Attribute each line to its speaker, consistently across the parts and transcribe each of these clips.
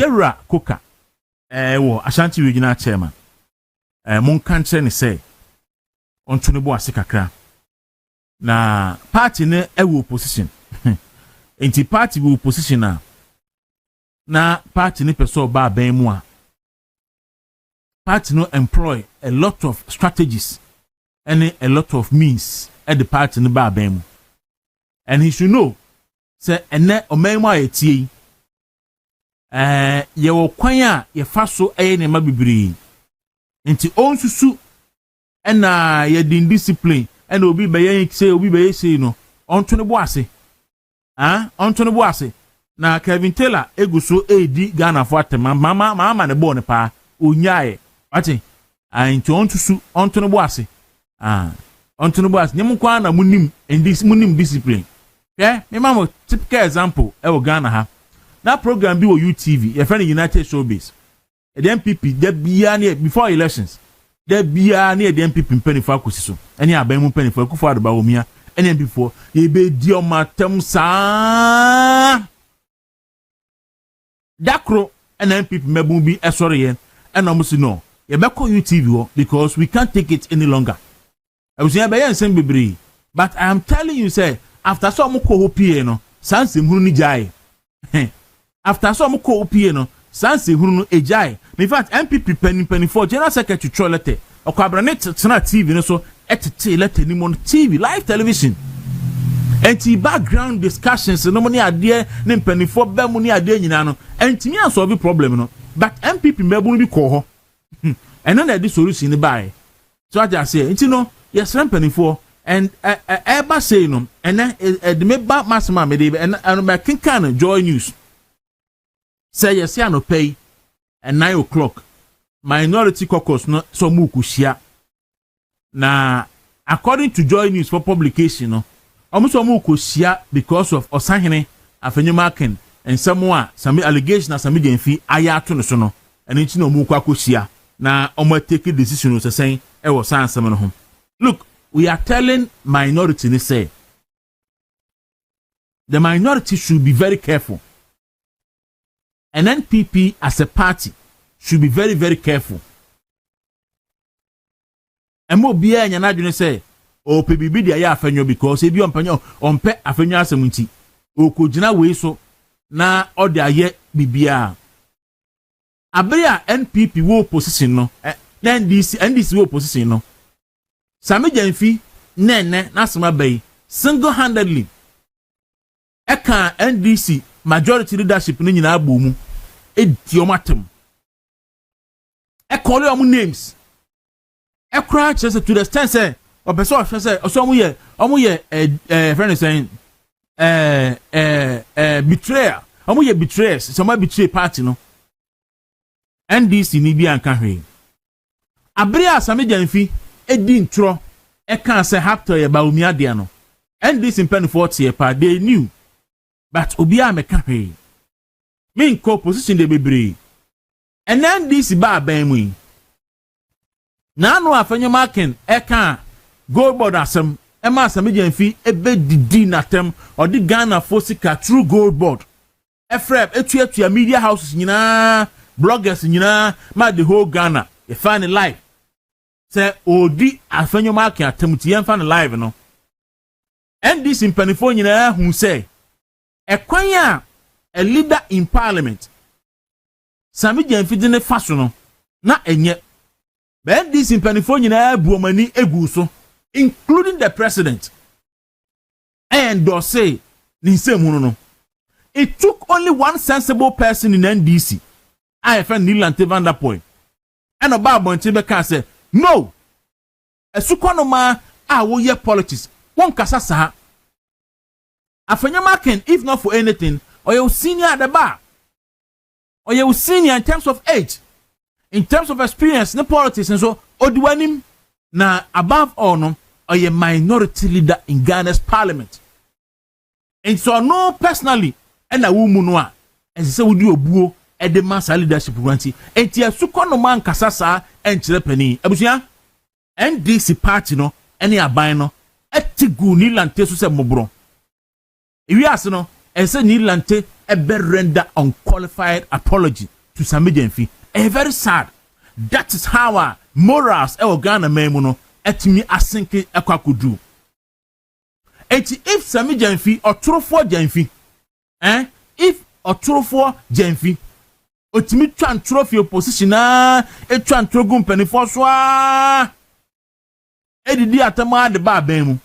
Speaker 1: Yera Koka wo Ashanti regional chairman mon kanche ne say onto ne bo ase kakra na party ne ewo opposition enti party wo opposition na party ne peso ba ban mu a party no employ a lot of strategies and a lot of means at the party ne ba ban mu and he should know say ene oman mu ayetie ye wo kwan a ye fa so ne ma bibiri enti onsusu ena ye din discipline ena obi be say obi be say no onto ne bo ase onto ne bo ase na Kevin Taylor eguso edi Ghana for atema mama ne bo ne pa onyae ati enti onto ne bo ase onto ne bo ase nyem kwa na munim discipline me mama typical example e wo Ghana ha na program bi wo UTV your friend United Showbiz the NPP the bia ne before elections the bia ne the NPP mpanifa akosiso ene aban mu mpanifa akufo adba omia ene before ye be di o matem sa dakro ene NPP mebun bi esore yen ene omusi no ye be call UTV wo because we can't take it any longer abusia be yen sem bebre but I am telling you say after so mo ko hopie no sansem hunu ni jai after so mo ko hopie no sanse hunu no ejai in fact NPP penny for general secretary tro letter okwabrane tena TV no so etete letter ni mon TV live television enti background discussions no money ade ne penny for ba mu ni ade nyina no enti mi solve problem no but NPP mebu bi ko ho eno na the solution ni bai so I just say enti no yes penny for and eba say no ene the me ba masma me dey and my kinkan Joy News say yes ya no pay at 9 o'clock minority caucus no so mu kushia na according to Joy News for publication no almost mu kushia because of Osahene Afenyo Markin and some allegation as some genfi aya to no so no and nti no mu kwakoshia na omo take decision no say e was answer no ho. Look, we are telling minority ni say the minority should be very careful. And NPP as a party should be very, very careful. And more beer and you say, oh, PBB, the Afenyo because if you on Afenyo Asamunti, oh, could you way so na or the yet BBR. Abria NPP wo position no, then this wo position no. Sami Jenfi, nene, nasma bay, single handedly. Eka NDC. Majority leadership ni nyina abumu ediomatem e call your names e cry just to the extent say o person say so omo ye friend saying betrayer omo ye betrayers some betray party no NDC ni bi anka hwe abere asame janfi edi ntro e kan say hapto ye ba omi ade no NDC pen 40 pa they knew. But Obia mekahe. Mean co position de bebre. And then this ba bemwi. Nano Afenyo Markin eka Goldbod asem ema asame jenfi ebe didi natem or di Ghana Fosika true Goldbod. Efreb etu media houses nyina bloggers nyina ma the whole Ghana e find live. Say odi Afenyo Markin atemuti yen find live no. And this in penifo nyina hu say Ekwanya a leader in parliament. Sami Jenfidine Fasono na enye. But this in California buomani eguso, including the president. And Dorsey Ninsemuno. It took only one sensible person in NDC. I find Nilante Van der Point. And about Bontebeka said, no. A sukonoma wo ye politics. One kasasa. Afenyo Markin, if not for anything, or you senior at the bar, or you senior in terms of age, in terms of experience, in politics, and so, Odwanim, na above all, no, or you minority leader in Ghana's parliament. And so, no, personally, and a woman, and so would you buo at the mass leadership guarantee, and tia sukono man kasasa and chilepeni. Abusia, and this party, no, any abino, etigu nilante su se mobro. If you ask no, and say Nilante, render unqualified apology to Sammy Jenfi. Very sad. That is how our morals Ghana memuno etimi asinke ekwakudu. If Sammy Jenfi or true for Jenfi, if or true for Jenfi, otimi twan trophy opposition twan trogum penifo so edidi atama de ba bemu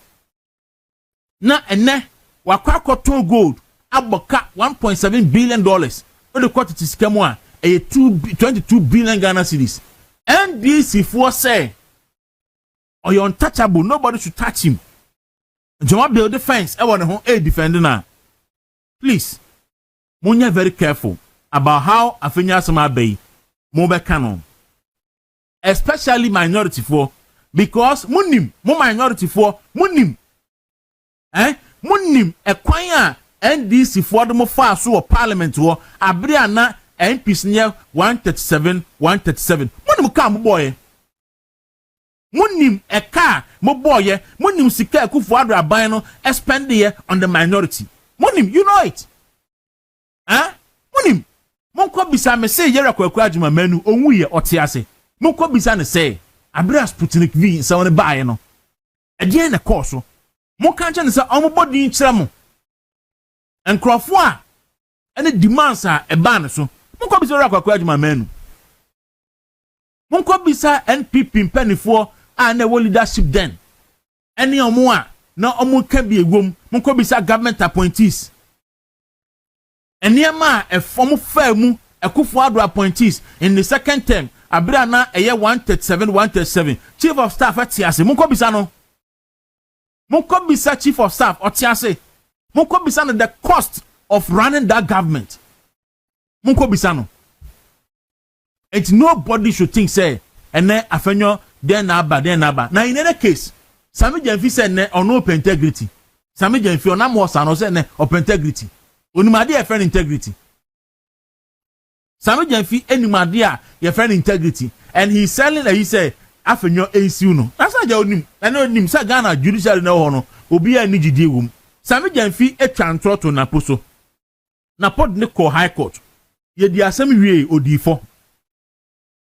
Speaker 1: na ene wakwakoton gold aboka $1.7 billion o de quantity scam a 22 billion Ghana cedis. NDC for say or you untouchable, nobody should touch him. Joma build the fence, I want to defend now. Please, Munya very careful about how Afenyo Asama Bay Mobe Canon. Especially minority for because Munim, more minority for Munim. Munim acquire NDC for the more far so parliament war Abriana NPs near 137. Munim come boy. Munim a car, mo boy, Munim sika kufuadra abano spend the year on the minority. Munim, you know it. Munim, Monko bisa me say yera kwakwadjuma menu onwuye otiase. Monko bisa ne say Abra Sputnik V so ne bae no. Ade na course. Monka nche ne say omobodi nkyere mo. Enkrofo a ene demands a eba ne so. Monko bisa yera kwakwadjuma menu. Monko bisa NPP mpanifo a na wo leadership den. Ene omo a na omo ka bi egwom. Monko bisa government appointees. Eniema a form famu Akufo-Addo appointees in the second term abira na eye 137 chief of staff atiase monko bisa no monko bisa chief of staff atiase monko bisa no the cost of running that government monko bisa no and nobody should think say ene Afenyo den na na in any case Sammy Jenfi say ne on open integrity Sammy Jenfi on am no say ne open integrity onimade ye friend integrity. Sammy Jenfi enimade a ye friend integrity and he's selling he say Afenyo ensiu no. That's why onim. Na onim say Ghana judiciary na ho no obi a ni gidie wom. Sammy Jenfi etwa ntroto na poso. Na pod ne ko high court. Ye di asem wie odifo.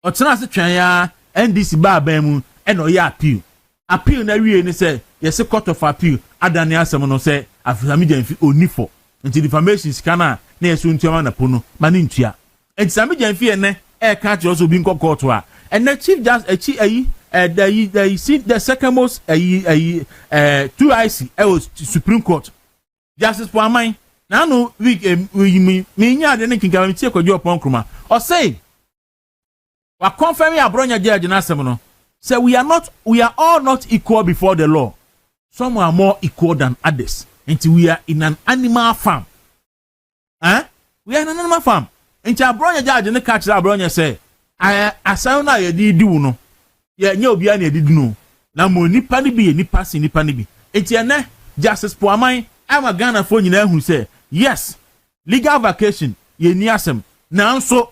Speaker 1: Otena se twan ya NDC ba mu e no ye appeal. Appeal na wie ni say yes court of appeal adane asem no say Sammy Jenfi onifo. Nti defamation skana na yeso ntuama na pono mane ntua enti Sammy Jenfi ene ka che also bi nkokoto a ene chief just the second most 2IC was Supreme Court Justice Poamai na no week me nya de ne kinka me tie kwadwo pon kroma o say wa confirm abronya judge na asem no say we are all not equal before the law. Some are more equal than others. Until we are in an animal farm. We are in an animal farm. Until Abronya judge and the catch Abronya say, I sound I did do no. Yeah, no be any did no. Now mo nipa ni bi nipa si nipa ni bi. Until ne Justice Poamai, I'm a Ghana phone who say, yes, legal vacation, ye ni asem. Now so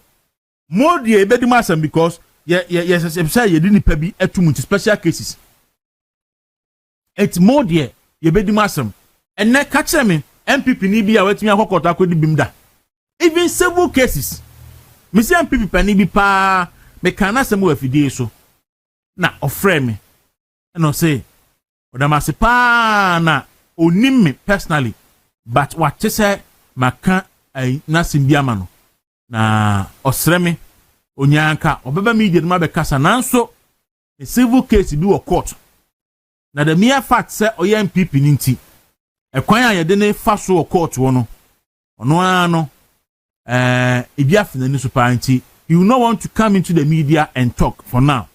Speaker 1: more the ebedimasem because yes, say ye didn't pay etu special cases. It's more dear, ye bedimasem. And na catch me NPP ni bi a wetimi akokota akodi bimda even several cases me say NPP pani bi pa me kana sem wa fidie so na ofre me and say odamase pa na onim me personally but what say maka na simbia ma no na osre me onyanka obeba media ma be kasa nanso a civil case bi wo court na the mere fact say oye NPP ni nti ekwan a yede ne fa so court wo no ono ano ebi afina ni super anti you no want to come into the media and talk for now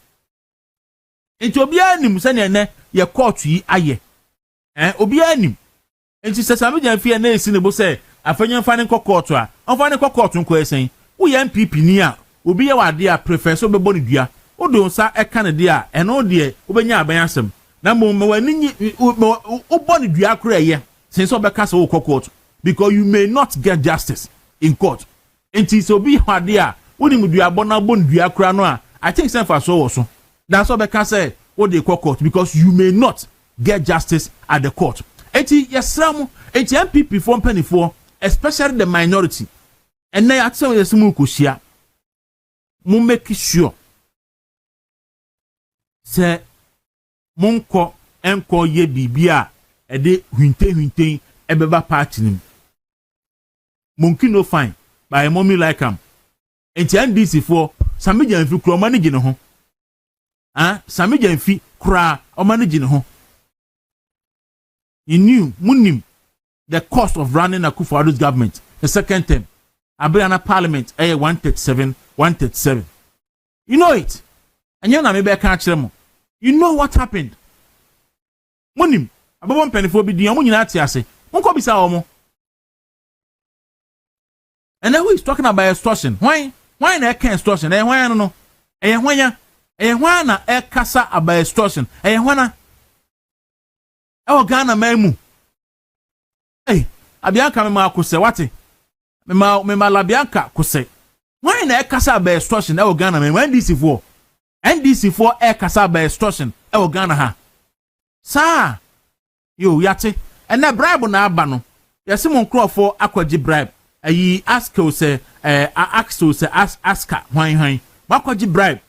Speaker 1: enti obi anim se ne ye court yi aye obi anim enti se Sammy Jenfi na esi ne bo se Afenyo fa ne court a onfa ne court nko esen wo ye NPP ni a obi ye wade a professor be boni dua odo nsa eka ne de a eno de obenya aban asem na mo wani uboni dua akra ye since obeka so court because you may not get justice in court enti so bi hwade a woni mu dua bona bon dua akra no a I think sen for so that's obeka say o de court because you may not get justice at the court enti yesram enti MPP for penny for especially the minority And now at some of the Smukusia, make sure. Say, Monko, Enko ye bibia, a day winte, ebeba party. Monkey no fine, by a mommy like him. And NDC for Samijan fi kura manage no ho. Samijan fi kura o manage no ho. You knew, munim, the cost of running a Akufo-Addo's government, the second term, Abriana Parliament, 137. You know it. And you know maybe I can't tell you. You know what happened. Munim, above penny for be the Amunati ase. Unko bisa omo. And then who is talking about extortion? Why na can extortion? Why no? Why na kasa about extortion? Why na? Ghana memu. Abianka me ma kuse wate. Me ma labianka kuse. Why na kasa about extortion? Ghana memu. NDC4 kasa about extortion. Ghana ha. Sa yo yate. And na bribe na aba no. Yesi mon for akwaji bribe. Ayi ask say ask hwan makwaji bribe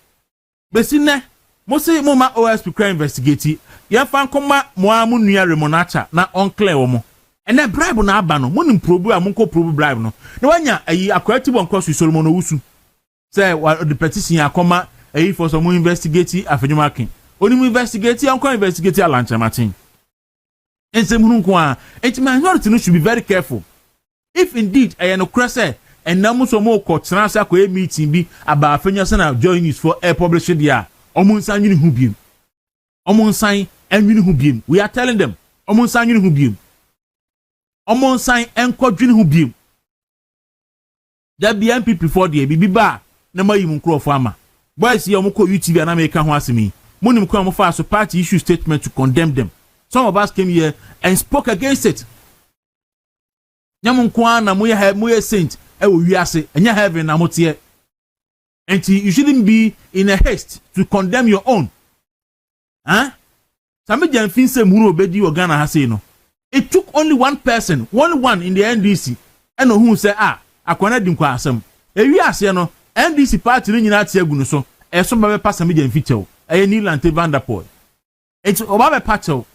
Speaker 1: besi ne mo say mo ma OSP crime investigate ye fan koma mo amu nua remonacha na unclear wo mo ene bribe na aba no mo nim probu a mo ko probu bribe no na wanya ayi akwati bon cross Solomon Owusu say the petition akoma ayi for some investigate Afenyo Markin oni investigate anko investigate Alancha Martin ensem hunu ko a it minority no should be very careful. If indeed I no crese and namuso mo ko transa ko meeting bi about Afenyo sana join news for air publish dia omunsan yini hu biem omunsan enwini hu biem we are telling them omunsan yini hu biem omunsan enkodwini hu biem da bi NPP for dia bibi ba na mayi mu nkrofo ama boys ye omko YouTube na make ho asemi munim ko am fa so party issue statement to condemn them. Some of us came here and spoke against it. Nyamun kwa na muye saint ewo wiase enya heaven na motie. And you shouldn't be in a haste to condemn your own. Sami janfin se muru obedi Ghana ha say no. It took only one person, only one in the NDC. And who say akwana dim kwa asem. E wiase no NDC party ni nyina tie agunu so. E so ba be pass Sami janfin chew. E ni Lante Vanderpool. It oba be pachew.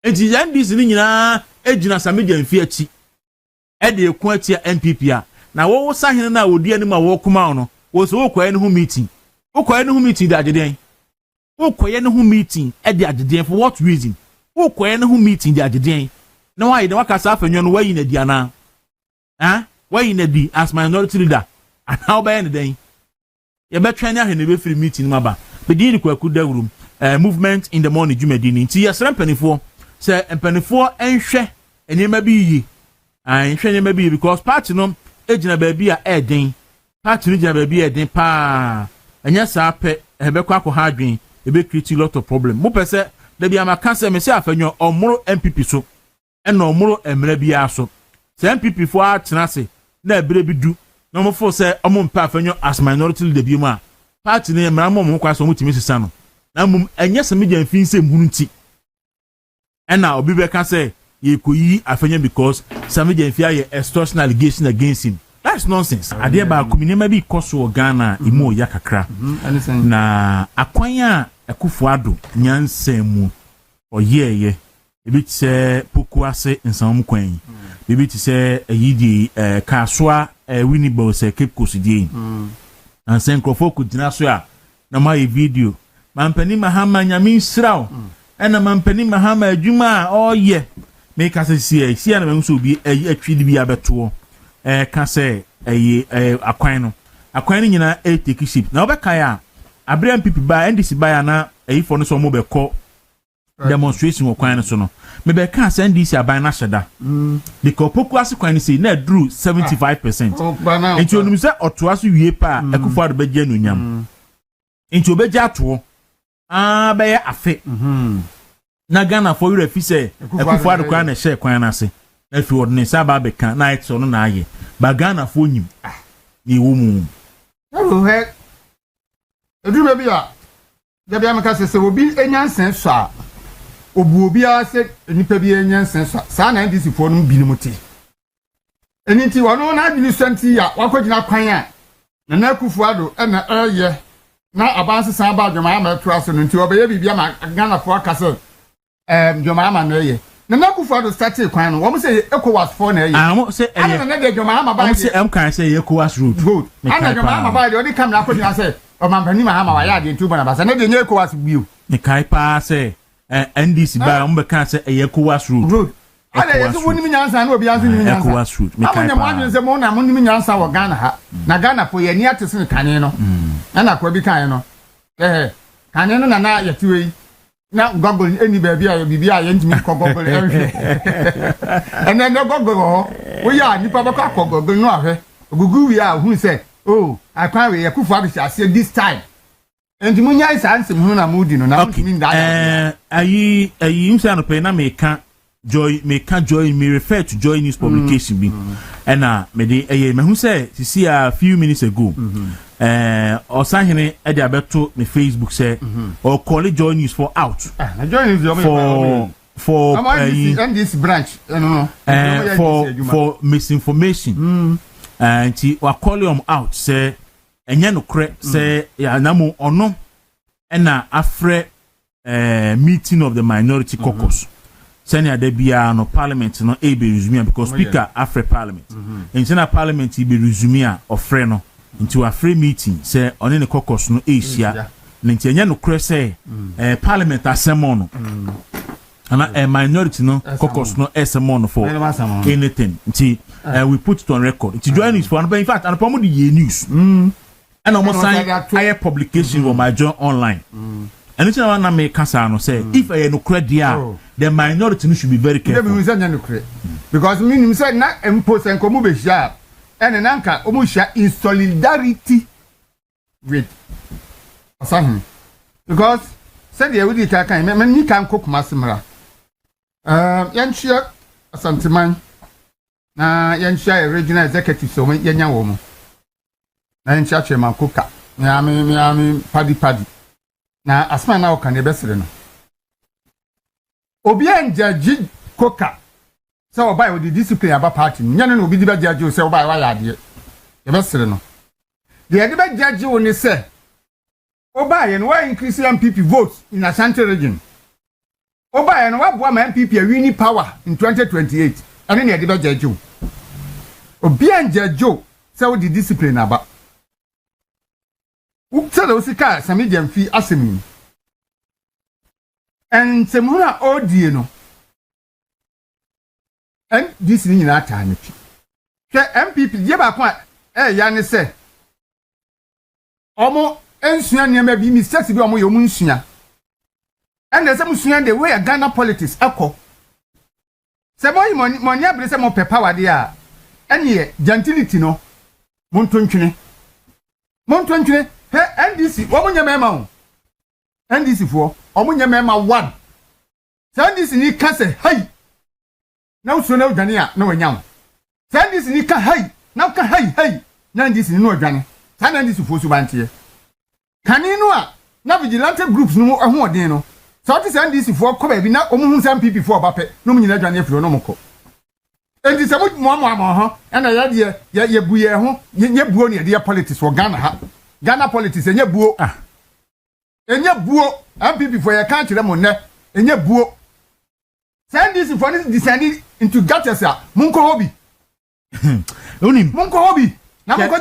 Speaker 1: E di NDC ni nyina ejina Sami janfin achi. Ede eku atia NPP a na wo sahene na odi anim a wo kuma no wo so okoye ne ho meeting de ageden okoye ne ho meeting ede ageden for what reason okoye ne ho meeting de ageden na why de wakasa Afenyo no wayi na di ana wayi na di as minority leader and how by any day ye betwa ne ahene be free meeting maba be di kwaku dawrum movement in the morning jumedini nti yesra mpanifo se mpanifo enhwe enema bi yi nhwenye maybe because party no ejina baabi a eden party no jina baabi eden pa enya saa pe hebekwa ko ha adwen ebe create lot of problem mo pese da bia maka se me se Afenyo omoro NPP so ena omoro emra bia so se NPP fo a tena se na ebere bi du na mo fo se omo mpa Afenyo as minority leader bi mu a party no emra mo kwa so mo timi sisa no na mum enya se me jan fin se mhunu nti ena obi be ka se ye koyi Afenyo because Sami Janfia ye extortion allegation against him. That's nonsense. Ade ba kuminema bi koso Ghana imo ya kakra. Na akwanya Akufo-Addo nyansemu oyeye ebi tse poku ase nsam kwan. Ebi tse yidi kaswa Winnipeg se Cape Coast die. And sen krofo ku dina so a na ma ye video. Mampani mahama nyamin sraw. Ena mampani mahama adwuma oye. Make us see na menso bi atwidi bi abeto ka se akwan no nyina take ship na obeka ya abrem pipi ba NDC ba ya na for no so mo be call demonstration okwan no so no me be ka se NDC aban na sheda because poku ase kwan say na drew 75% enti onum se otoa so wie pa Akufo-Addo be gya no nyam enti obegya ato be ya afe na Ghana for you refi say Akufo-Addo kwa na share kwan na se na fi ordinance aba be kan na it so no na aye ba Ghana for nyim ni wo mu
Speaker 2: hello he eduma bi a da bia maka se obi enyansen so a obu obi a se nipa bi enyansen so sa na ndisi for no bi ni muti Eniti wono na adwini ya wakogina kwan a na Akufo-Addo na eye na abansesa ba adwuma ama to aso no nti obeye bibia ma Ghana fo akase adwuma ama na eye na Akufo-Addo start kwan no wo say ECOWAS fo na eye
Speaker 1: mo say
Speaker 2: eye na de adwuma ama ba
Speaker 1: say kan say ECOWAS route
Speaker 2: good ana adwuma ama ba de odi kam na akogina say o mampani ma ama wa ya de ntu bona ba say na de ECOWAS bio
Speaker 1: me kai pa say NDC ba mo be kan say ECOWAS route
Speaker 2: ale yesu woni mi nyansa na obi anso ni mi nyansa
Speaker 1: ECOWAS route me kai
Speaker 2: pa amanya mo se mo na mo ni mi nyansa wo Ghana ha na Ghana po ye ni atese kane no na kwa bi kan no kane no na yetiwe na Google eni baabi a bibi a yentimi ko Google ene no Google ho wo ya nipa ba ko Google no ahwe Google wi a hu se oh akwa we Akufo-Addo ase this time enti mo nya isa ansem hu na mo di no na mo mi nda
Speaker 1: ayi imsa no pe na me ka Joy me refer to Joy News publication bi and me dey me hu say see a few minutes ago Osahene e dey abeto me Facebook say or call Joy News for out
Speaker 2: Joy News
Speaker 1: for
Speaker 2: this branch
Speaker 1: for misinformation and we call him out say enya no kre say ya na mo ono na afre meeting of the minority caucus Senior Debia no parliament no be resume because speaker after parliament. Internal parliament be resume of friend no into a free meeting say on the caucus no Asia. Nti enya no kre say parliament asemo no. And a minority no caucus no asemo no for anything. Nti we put it on record. Nti join news for in fact and promote the news. And almost higher publication on my journal online. And it's not me Casano say if I no credit the minority should be very careful.
Speaker 2: Because me say na impose and come be share and nanka omo share in solidarity with Ashanti. Because said the we can me can cook masimra. Yanchia Ashanti man na yanchia regional executive so yanya wo mo. Na yanchia chairman cook. Me ami padi. Na asma na oka ne besere no obi anjaji koka se obai with the discipline aba party nya no obi di ba jaji se obai wa yade e besere no de yade ba jaji woni se obai no wa increase NPP votes in Ashanti region obai no wa boa ma NPP a win power in 2028 ane ne yade ba jaji obi anjaji se wo di discipline aba Upsala usika sami jamfi asemi. En semuna odie no. En this ni nyina ata anpi. Hwe MPP je ba kwa ya ne se. Omo ensua niam bi mistakes bi omo ye omo nsua. En de se musua de way Ghana politics akọ. Se boy money abre se mo power de a. Ene gentility no. Montontwene. NDC omunya mema o NDC fo omunya mema 1 NDC ni ka se hey na uso na odwane a na wanyam NDC ni ka hey na ka hey na NDC ni no odwane na NDC fo so bantie kaninu a na vigilante groups no ho odin no so ti NDC fo ko ba bi na omuhu sam PP fo obape no munyina odwane afiro no mko NDC mo ho na ye buye ho ye buo ne ye politics for Ghana politics enye buo MPP for your country mo ne enye buo send this for this descending into gutters munko hobi munko hobi na munko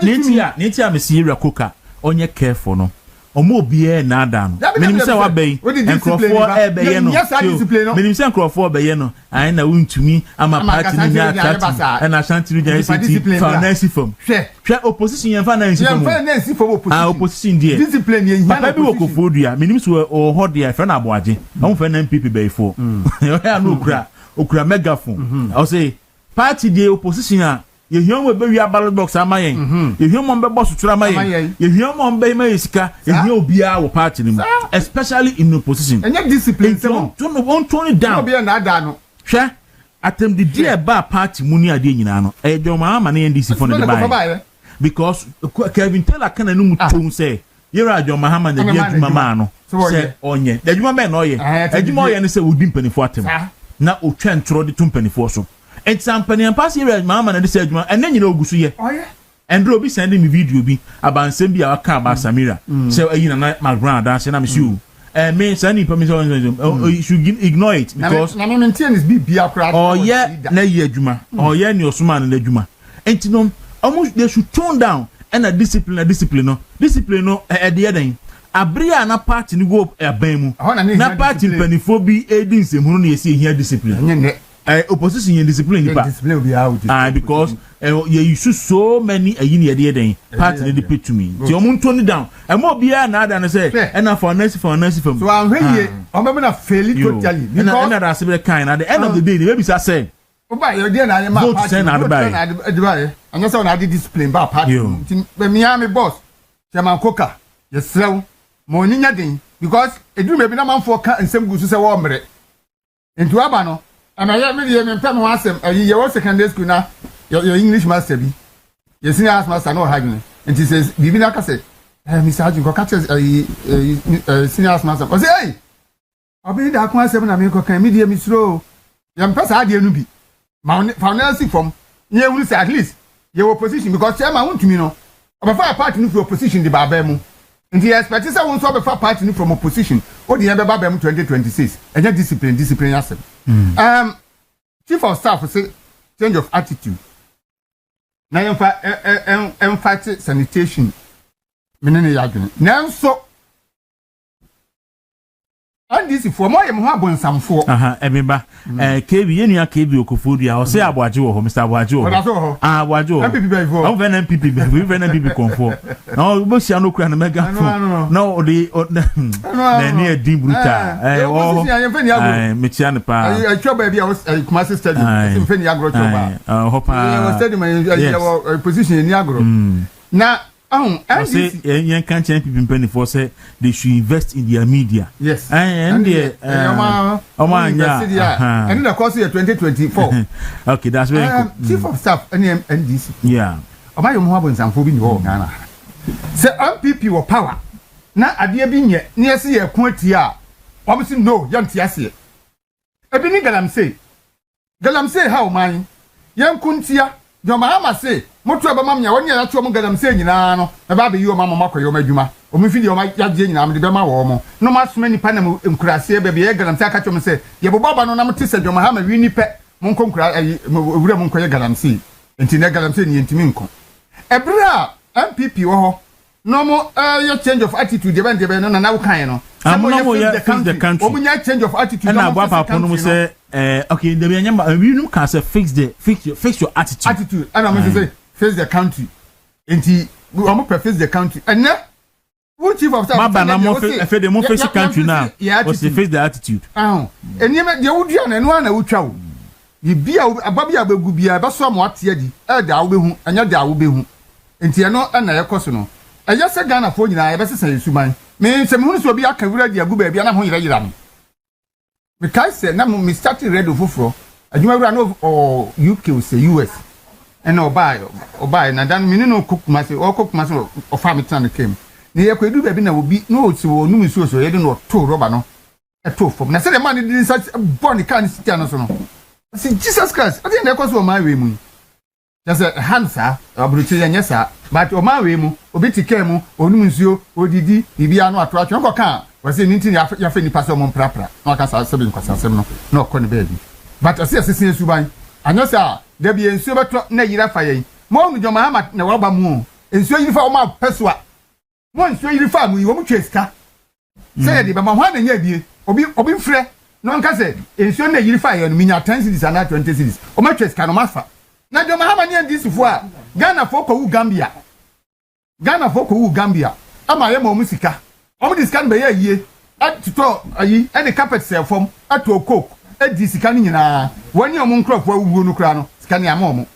Speaker 1: netia me sira koka onye careful no omo obie na adan menim se wa bɛyi enkrofo ɛbɛyɛ no menim se enkrofo ɛbɛyɛ no ai na wuntumi ama party ni ya chat na Ashanti region city finance firm hwɛ opposition yɛn fa na nsi firm opposition die
Speaker 2: discipline yɛn
Speaker 1: papa bi wo kofodua menim so o hode fa na aboaje ɔmo fa na NPP bɛyifo yɛ na okura megaphone I say party die opposition a yehiom we be wi ballot box amayen yehiom be boss tura amayen yehiom be ma yesika yehiom obia wo party ni especially in opposition
Speaker 2: enye discipline se mo
Speaker 1: to no tone down
Speaker 2: obia na ada no
Speaker 1: hwe atem the dear ba party mu ni ade nyina no e joma ama na NDC for the buy because Kevin Taylor kan anu mutum say yera joma hama na bia djuma ma no say onye djuma be na oye djuma oye ne say wudi mpanifo atem na otwa ntro de to mpanifo so it's ampany pass here mama na dey adwuma and then you know ogusu ye
Speaker 2: oh yeah
Speaker 1: and bro be sending me video bi about nsem bi aka about Samira say ayi na my grand dance na me see you me sending permission you should ignore it because
Speaker 2: na me maintain is bibia crowd
Speaker 1: oh yeah na ye adwuma oh yeah ni osuma na adwuma enti no almost they should tone down and a discipline no e de eden abria na party ni go aban mu na party panifo bi edi nsemu no ye here discipline opposition in discipline
Speaker 2: discipline be out
Speaker 1: because you use so many ayi ni de eden party dey pay to me ti omo tone down e mo bia na ada no say and for next fam
Speaker 2: so am hwe o me na fail totally because
Speaker 1: and that say kind at the end of the day maybe say
Speaker 2: oba you dey na ma party na advice anya say na discipline ba party be me am boss chairman koka yesrew mo ninya den because edu me bi na manfo ka nsem gusu say wo mre ntu aba no ama ya me dey me pam ho asem ayi ye wo secondary school na your English master bi ye senior master no hagin nti says bibi na ka say Mr. Ajin ko ka say senior master o say hey obi da ko asem na me ko kan me dey me sro ye mpesa ade anu bi foundation from ye will say at least your opposition because chairman want me no obefa party no for opposition the baba mu nti expect say won so obefa party no from opposition o de be baba mu 2026 enya discipline asem chief of staff say change of attitude na emphatic sanitation menene yadwene nanso and this for more em ho abonsamfo
Speaker 1: emeba KB yenua KB okofodua o say aboaje wo ho Mr. aboaje wo aboaje wo
Speaker 2: NPP be for
Speaker 1: o ven NPP be we ven NPP konfo na bo sia no kura na mega phone na o de na ni edin bruta
Speaker 2: o
Speaker 1: me chia ne pa
Speaker 2: I choba bia kuma sister sim fe ni agro choba
Speaker 1: hopa
Speaker 2: study my position ni agro na
Speaker 1: and say yen can change people penny for say they should invest in their media.
Speaker 2: Yes.
Speaker 1: And the
Speaker 2: and the course year 2024.
Speaker 1: Okay, that's very cool.
Speaker 2: Chief of staff NDC.
Speaker 1: Yeah.
Speaker 2: Oma yo mo abon sanfo bi ni ho Ghana. Say NPP wo power. Na ade bi nye na yesi ye ko atia. Omo si no, yan ti ase. Ebi ni galamse how man. Yan kuntia. Yo mahama say moto eba mamnya woni ya to mo galamse nyina no e ba be yi o mama makoyo madwuma o mi fidi o ma yaje nyina me de be ma wo mo no ma soma nipa na nkurase be be ye galamse aka to mo say ye bobaba no na mo te se dwoma ha ma wi nipa mo nko nkura wura mo nko ye galamse enti na galamse ni entimi nko ebra MPP wo ho no mo your change of attitude de be no na wo kan no
Speaker 1: the country
Speaker 2: omunya change of attitude
Speaker 1: na agwa papa no mo say okay there be anyamba we no can say fix your attitude
Speaker 2: and I'm say face the country enti we am face the country and who chief of staff
Speaker 1: maba na mo face the country now was face the attitude
Speaker 2: enima de wudua na no na wutwa wo bibia ababia bagu bia ba so mo ate adi da wo behu anya da wo behu enti eno na yekoso no eya se Ghana fo nyina ye besesa yesuman me se me hunu so bi aka wura di agu ba bia na ho yira me kai se na me start read ofofro adwuma wura no UK o se US and obai na dan me no kokuma se o fa me tan kem ne ye kwedu ba bi na obi no o si wo num so ye de no to roba no e to fom na se the man did such born can sit no so no see Jesus Christ I think na koso my way mu just a hansa abruchi ya nyesa but o my way mu obi tike mu onum nsuo odidi bibia no ato atwe nkoka wase ninti ya fe nipa so mo prapra na ka sa sebe nkwasa asem no na okone baby but ase asese suban anyosa da bi nsuo beto na yira fa yen mo nu joma ha na waba mu nsuo yiri fa o ma pesua mo nsuo yiri fa mu yi wo mu tweska say de ba ma ho na nya bie obi mfre no nka se nsuo na yiri fa yen no minya 10 cities and 20 cities o ma tweska no mafa na joma ha ne ndisi fo a Ghana fo ko wu Gambia ama ye mo musika o mu scan be ye yie atito ayi e de carpet se fom ato coke edi sika ni nyina woni o mu nkrofo awuo no kra no sika ni ama o mu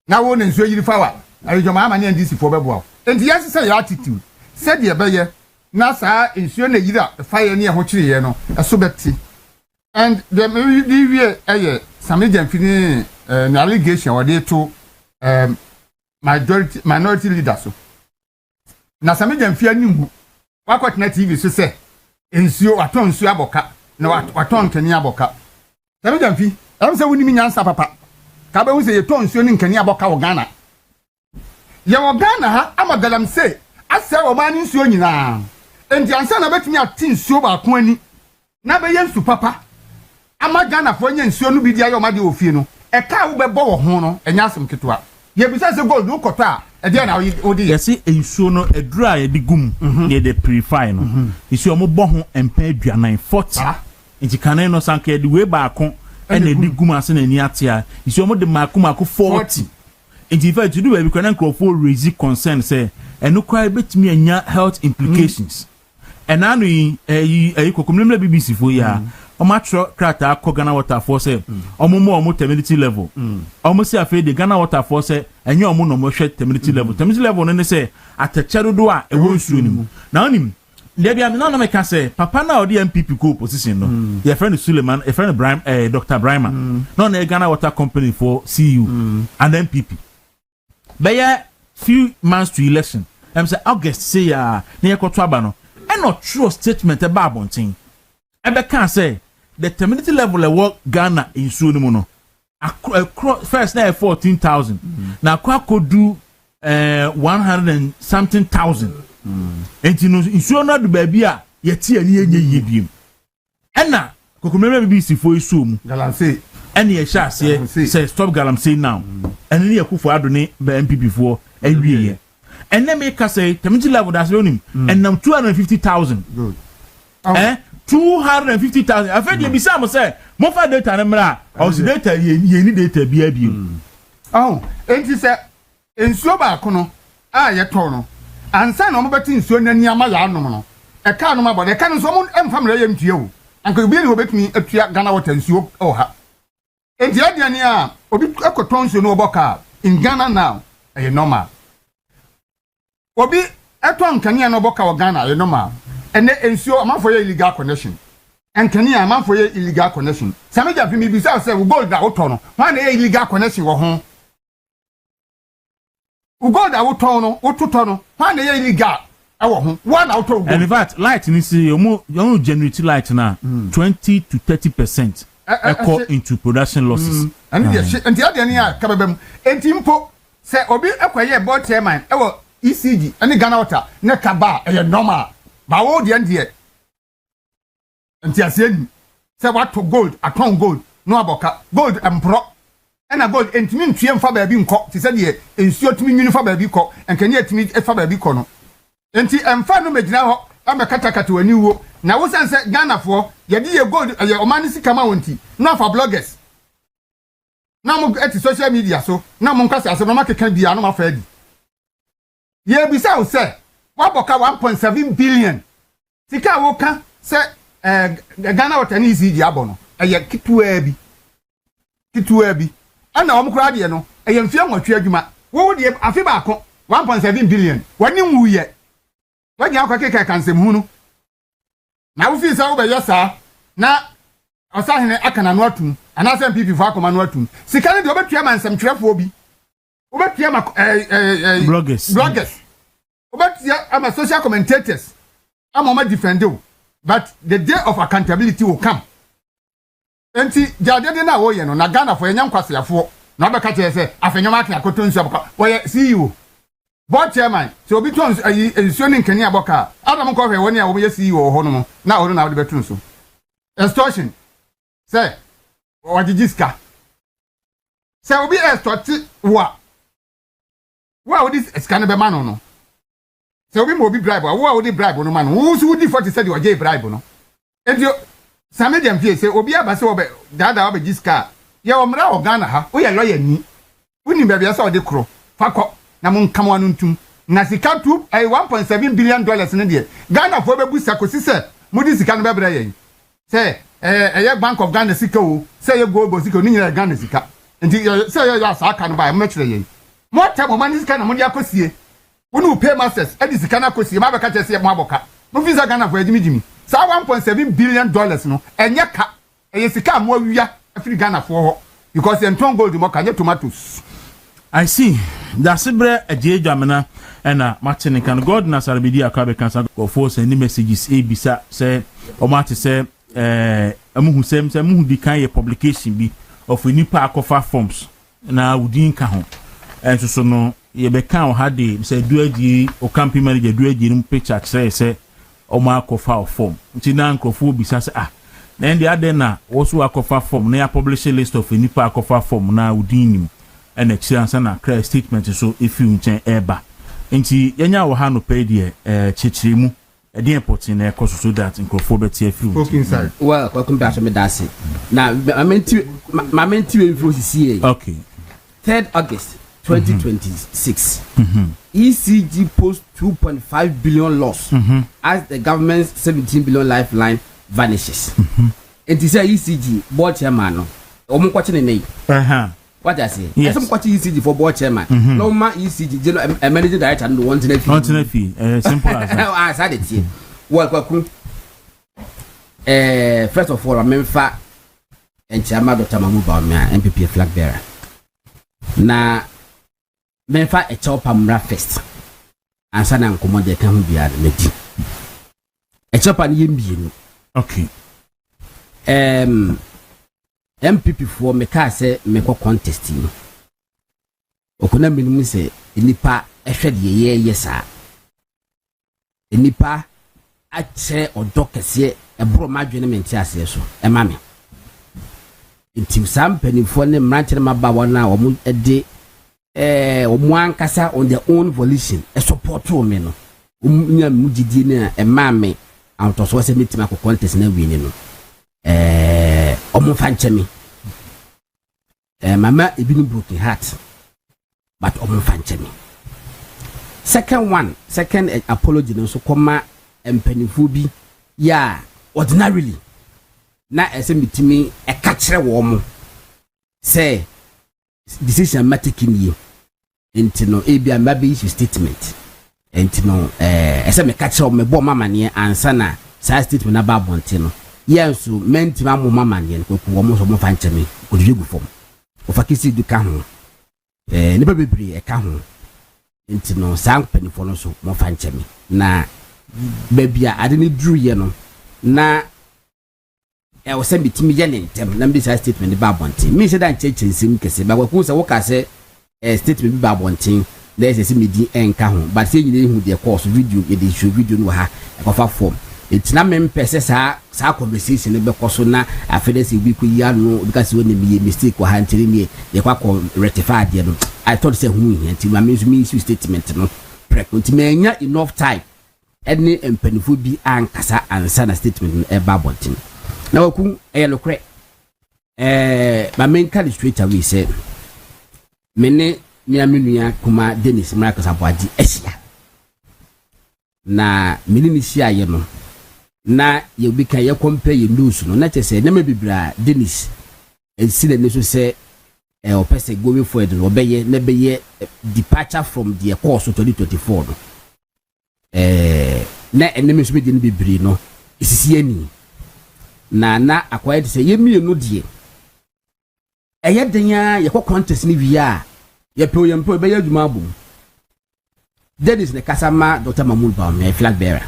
Speaker 2: na wo ne nsuo yiri fa wa ayojoma ama ne ndisi fo bebo enti yes say your attitude said ye be ye na sa nsuo na yiri fa ye ne ho kire ye no eso beti and the wie eye Samija Mfini na allegation wade to minority leaders so na Samija Mfia nimu wakwatena TV so se nsuo waton nsuo aboka na waton kani aboka Samija Mfi am se woni nyansa papa ka be hu se ye to nsuo ni nkani aboka wo Ghana ye wo Ghana ha amagalam se ase wo ma ni nsuo nyina enti ansa na betumi ati nsuo ba ko ani na be ye nsu papa ama Ghana fo nya nsuo no bi dia yo ma de ofie no e ka wo be bo wo ho no enya asem ketwa ye bisa se gold wo kota a e dia na odi
Speaker 1: yesi nsuo no edura ye di gum ye de purify no isi o mo bo ho empa aduanan 40 enti kanen no sanka ye de we ba ko ene di gum ase na ni atia isi o mo de mako 40 enti fa to do we bi na for raise concern say eno kwa betimi anya health implications enanu yi kokomlemle BBC fo ya o ma tro krata akọ Ghana water force omo temerity level omo si afi de Ghana water force enye omo no mo hwe temerity level no ne say atachero do a ewo nsuo ni mu na onim le bia me na me ka say papa na odi NPP ko position no your friend Suleiman a friend Ibrahim Dr. Brahma no na Ghana water company for CU and NPP by few months to election say August say ya na yekoto aba no e no true statement e ba abontin e be kan say the community level work Ghana in Sunumu no first na 14,000 na kwa kodu 100 and something thousand enti no insuo no do ba bia yeti ani enye yebiem ena kokomeme BBC fo isu mu
Speaker 2: galamsey
Speaker 1: ene ye sha say stop galamsey now ene ne yakufo adone ba NPP fo awie ene me ka say community level that's onim enam 250,000
Speaker 2: good
Speaker 1: 250,000 afedi bisa mo say mo fa data na mra o si data ye ni data bia biem
Speaker 2: enti say ensuo ba ko no a ye to no ansa na mo beti nsuo nani ama ya anom no e ka no ma bo de ka no so mo emfa mra ye mtue wo anka bi ni obetumi atua Ghana water nsuo ha enti adiane a obi ekoto nsuo no oboka in Ghana now e normal obi eto nkania no oboka wo Ghana e normal ene ensuo amanfo ye illegal connection enkania amanfo ye illegal connection sameja fi mi bi say gold da woto no wan ye illegal connection wo ho gold awoto no wototo no wan ye illegal awo ho wan awoto gold
Speaker 1: and in fact light ni see you generate light na 20 to 30% echo into production losses
Speaker 2: and enti adeni a kababam enti mpo say obi ekwaye board chairman ewo ECG ani Ghana water na kaba e normal ba wo de ndie enti aseni say what to gold aton gold no aboka gold empro ena gold entimi ntue mfa ba bi nko ti say de ensuo timi nwini fa ba bi ko enkani atimi fa ba bi ko no enti emfa no megina ho amekatakata wani wo na wo san say Ghana fo ye de ye gold ye omani sika ma wonti no afa bloggers na mo eti social media so na mo nkasa ase no makeka bia no mafa adi ye bisa wo say waboka 1.7 billion sika wo ka say Ghana water ni ECG abono eye kituwa bi ana omkura de no eye mfia nwatwe adwuma wo de afi ba ko 1.7 billion wani nwuye wani akwa keke kansem hunu na wo fi sa wo be yosa na osahene akana no atum ana sem NPP fo akoma no atum sika ne de obetua mansem twerefo obi obetua ma
Speaker 1: bloggers
Speaker 2: obetua ama social commentators ama defend you but the day of accountability will come enti jade na wo ye no na Ghana fo enya nkwasiafo na obeka che se Afenyo Markin akoto nsu aboka wo ye CEO board chairman so obi ton ensuo ni nkani aboka adam ko hwe woni a wo ye CEO ho no na wo na wo de betu nso extortion say wajijiska say obi extort wa this scan be man no say obi mo obi bribe wo di bribe no man wo so di 40 say di oje bribe no enti same dem fie say obi abase wo be dada wo be jiska ye wo mra wo Ghana ha wo ye lawyer ni woni be bia say wo de kro fakọ na mo nkam wanu ntum na sika tu 1.7 billion dollars ne de Ghana fo be bu sakosi say mo di sika no be bra yen say ye Bank of Ghana sika o say ye Goldbod sika ni nyina Ghana sika enti say ye asa aka no ba mo kire yen mo ta mo mani sika na mo di akosie wonu pay masters edi sika na akosie ma be ka chese mo aboka mo visa Ghana fo adimi sa 1.7 billion dollars no enye ka eye sika mo awia afri Ghana fo ho because enton gold mo ka nye tomatoes.
Speaker 1: I see. That's a age amena and Martin can God na sarabidi akabe kansa go force any messages ebisa say o mate say amuhu sem say muhu di kan ye publication bi of nipa akofa forms na udin ka ho enso so no ye be kan o hade say duaji o campaign manager duaji nim picture say o ma akofa form nti na nkrofo bisa say na ndi ade na wo so akofa form na ya publish list of nipa akofa form na udin nim and experience na clear statement so if you nchen eba nti yenya wo ha no pay de chichirimu e dey important na ekoso so that nkrofo betie fi
Speaker 2: inside
Speaker 3: well welcome back to me dasi na my menti we fro sisi
Speaker 1: okay
Speaker 3: 3rd August 2026 ECG post 2.5 billion loss as the government's 17 billion lifeline vanishes it is a ECG board chairman no omo kwache ne nei what I say yes. Some kwache ECG for board chairman no ma ECG general managing director no want to
Speaker 1: fee simple as that
Speaker 3: I said it here well kwaku first of all amemfa enchama Dr. Mamuba NPP flag bearer na memfa e chopa mra first ansa na nkomo de ka hu bia na di e chopa ne yembienu
Speaker 1: okay
Speaker 3: MPP for me ka se me ko contest ni okuna minimum se nipa ehwede ye yesa nipa a che odokese e bro madwene menti ase so e ma me nti sam penifo ne mranche ma ba wona wo mu de omo ankasa on their own volition e support me no nya mu gidi ne e ma me anto so se metima ko contest na wi ni no omo fanche me mama ebi no broken heart but omo fanche me second apology no so koma empanifo bi ya ordinarily na ese mitimi e ka kire wo mo say decision making ye intino ebia mabe issue statement intino ese me ka kire wo me bo mama ne ansa na sa statement na ba bonte no yes so mentima mo mama ne ko wo mo so mo fa ncheme ko dwegu fom o fa kisi du ka ho ne ba bebre e ka ho intino sa mpanifo no so mo fa ncheme na babia ade ne dru ye no na e wo se bitimi ye ne ntem na mbi sa statement ba bonte mi se dan chechensim kese ba ko se wo ka se statement ba bonte na ese se medi enka ho but se nyine hu de course video e de show video no ha e ko fa form etina mempese sa conversation be koso na afede se bi ku ya no because when me mistake wa hantiri me ye kwa ko rectify de no I thought say hu nti ma me issue statement no preconti menya enough time any empanifo bi ankasa ansa na statement no e ba bontin na waku e lokre ma men ka straight away say mene miaminua kuma Dennis Mrakasa Boadi esia na mini sia ye no na ye bi kan ye compare ye news no na chese na mebibra Dennis ensile ne so say o pese go we forward no obeye na beye departure from the course 2024 no na eneme so be din bibri no isisi ani na acquired say ye mienu de eye denya ye ko contest ni via ye pe oyempo be ye adwuma abom Dennis ne kasama Dr. Mamuba me flag bearer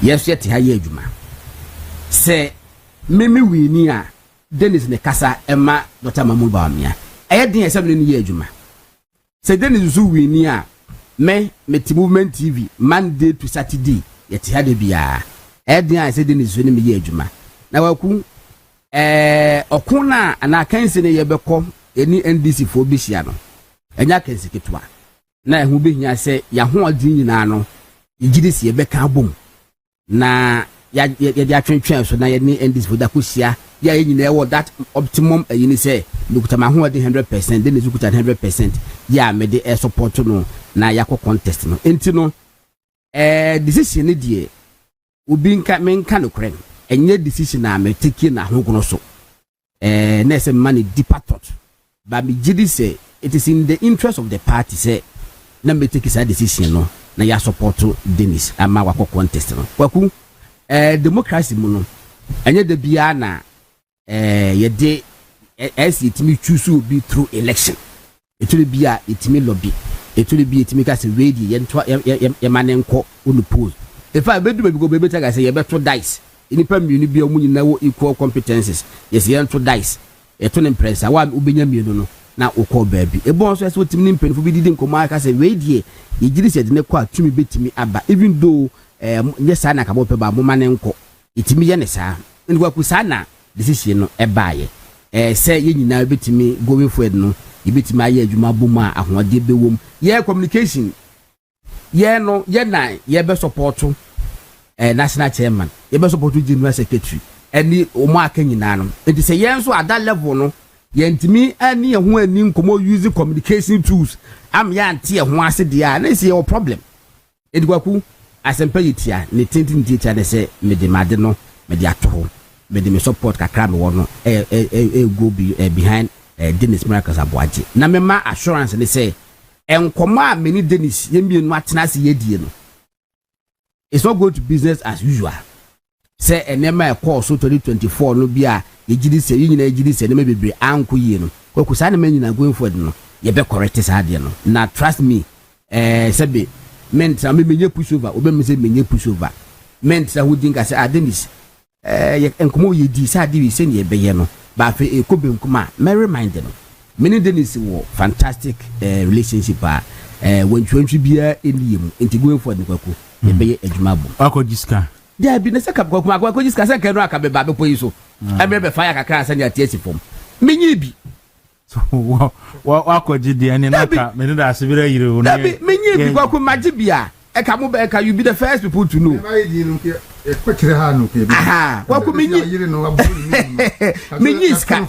Speaker 3: yes yet ha ye adwuma se meme wini a Dennis ne kasa ema Dr. Mamuba me eye den ese ne ye adwuma se Dennis zu wini a me movement TV Monday to Saturday yet ha de bia eye den ese Dennis zu ne me ye adwuma na waku okuna ana kanse ne ye bekọ eni NDC fo bi hia no enya kanse ketwa na ehu be hia se ya ho odin nyina no yigidi se ye beka abom na ya atwentwen so na ye ni NDC fo da ko hia ya ye nyina e that optimum yini se lokuta ma ho odin 100% then ezukuta 100% ya me de support no na ya ko contest no enti no decision ne die obi nka menka no kren enye decision na me take na hogono so na se money deeper thought but me gidi say it is in the interest of the party say na me take that decision no na ya support Dennis ama wa contest no kwaku democracy mu no enye de bia na ye de itimi choose obi through election etuli bia itimi lobby etuli bia itimi ka se ready ye manenko on pose if I bedu be go be better say ye beto dice inipa mienu bia omu nyina wo equal competencies yes ye to dice eto ne impress wa obenya mienu no na okọ baabi e bon so ese otimi ni mpanifo bi didi nkomo aka say we die ye giri se de ne kwa tumi betimi aba even though nye saa na kabo pe ba mo mane nko itimi ye ne saa ndi kwa ku saa na decision no e baaye say ye nyina betimi going forward no ye betimi aye adwuma bom a ahode bewom ye communication ye no ye na ye be support national chairman ye be support general secretary any omo aka nyina no enti say ye nso at that level no ye ntimi ani ho ani nkomo use communication tools am ya ante ho ase dia na say your problem edikwaku asempa yitia ne tintin titia de say me de made no me de ato me de me support kakra me wono go behind Dennis Miracles aboaje na me ma assurance ne say enkomo a me ni Dennis ye mienu atena se ye die no it's not going to business as usual say enema course 2024 no bia yegidi se yina yegidi se enema bebre anko yie no kwaku sa na manyina going forward no ye be correct sa de no na trust me sebe mentra me menye push over obe me say menye push over mentra hudinga say Dennis ye enkomo yedi sa de wi se ne ye be ye no ba fe ekobe nkoma me remind no many Dennis wo fantastic relationship when twenty bia eniem enti going forward kwaku ye be ye adwuma bo
Speaker 1: akojiska
Speaker 3: there be na seka kwa jiska seka no aka be ba be poyiso be fire kakra asa nya tiesi fom menyi bi
Speaker 1: so wa koji de ani naka me da asibira yire wo
Speaker 3: na menyi bi kwa maji bia e ka mo be ka you be the first people to know aha kwa menyi yire no menyi ska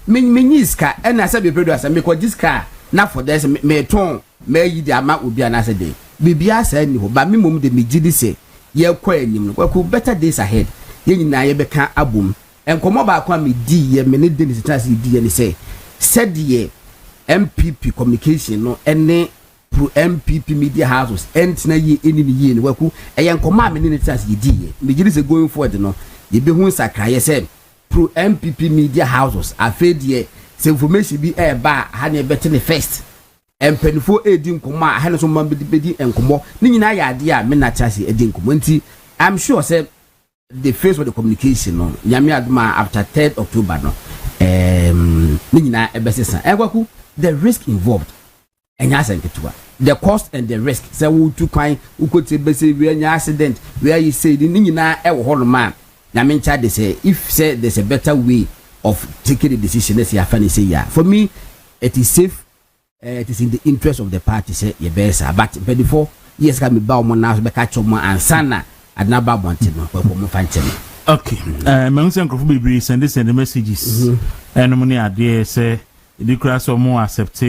Speaker 3: menyi ska e na se be pedo asa me kwa jiska na for this me ton me yi de ama obi ana se de bibia sa ni ho ba me mom de me gidi se ye kwa enim no kwa better days ahead ye nyina ye beka abom enkomo ba kwa me di ye me ne Dennis Trans di ye ne say said ye NPP communication no ene pro NPP media houses entina ye eni ni ye ne kwaku ye enkomo a me ne Trans ye di ye me gidi se going forward no ye be hu sakra ye say pro NPP media houses afed ye se information bi e ba ha ne bete ne first empenifo edi nkomo a ha ne so man bedi enkomo ni nyina ya ade a me na Trans edi nkomo nti I'm sure say the phase of the communication no nyame aduma after 3rd October no ni nyina ebesesa ekwaku the risk involved enya asenketua the cost and the risk say we to kwan ukote bese we enya accident where you say ni nyina e wo holo ma nyame ncha de say if say there's a better way of taking the decision as Afenyo say yeah for me it is safe it is in the interest of the party say ye besa but before yes ka me ba omo na so be ka chomo ansana adnaba bonte no kwa mo fanche me
Speaker 1: okay me unse nkrofo bibiri send messages eno mo ne ade say the class omo accept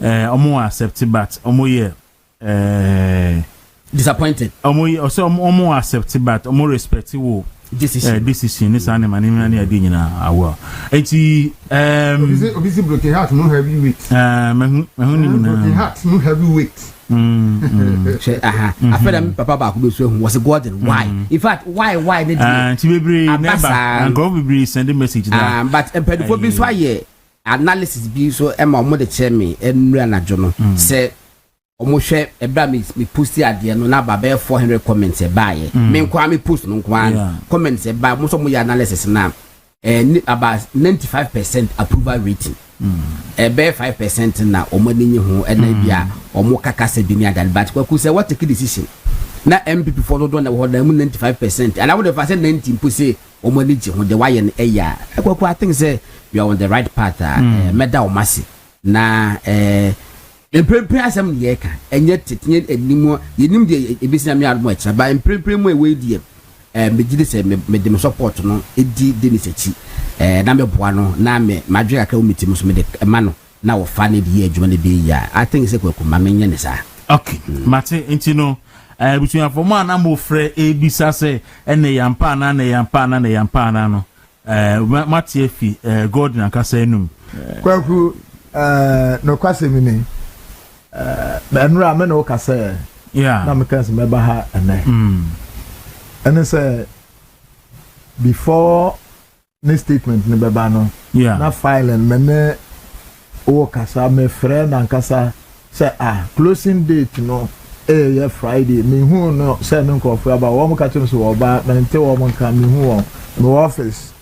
Speaker 1: omo accept but omo ye
Speaker 3: disappointed
Speaker 1: omo accept but omo respect wo decision ni sa ne mani na ade nyina awo enti
Speaker 2: obisi broken heart no heavy weight
Speaker 1: me hu ni nyina
Speaker 2: broken heart no heavy weight
Speaker 3: after papa ba ko be so was God why in fact why did
Speaker 1: you bebre never and go bebre send a message that
Speaker 3: but empedifo bi so aye analysis bi so e ma omo de che me enura na jo no say omo hwe ebra me post ade no na ba 400 comments e baaye me nkwa me post no nkwa comments e ba mo so mo ya analysis na about 95% approval rating ebe 5% na omonini ho ena bia omo kakase bi ni adal but kwaku say what take decision na MPP for do na ho na 95% and I would have said 90 pu say omoniji ho the why en eya kwaku I think say we are on the right path meda o masi na emprempre asem ye ka enye tetenye enimu yenim de ebisi na me admo echa ba emprempre mu ewe die me gidi say me dem support no edi Dennis echi na me boa no na me madwe aka umiti muso me de ma no na wo fa ne de adwuma ne be ya I think say kwaku ma menye ne sa
Speaker 1: okay mate enti no between for man na mo frɛ ebisa say ene yampa na no mate fi God na kasa enum
Speaker 2: kwaku no kwase mi ne enura me no kasa na me kasa me ba ha ene and say before this statement ne beba no na file and me o kasa me friend and kasa say closing date no yeah Friday me hu no say no ko for about one ka so oba na nte wo mo ka me hu no office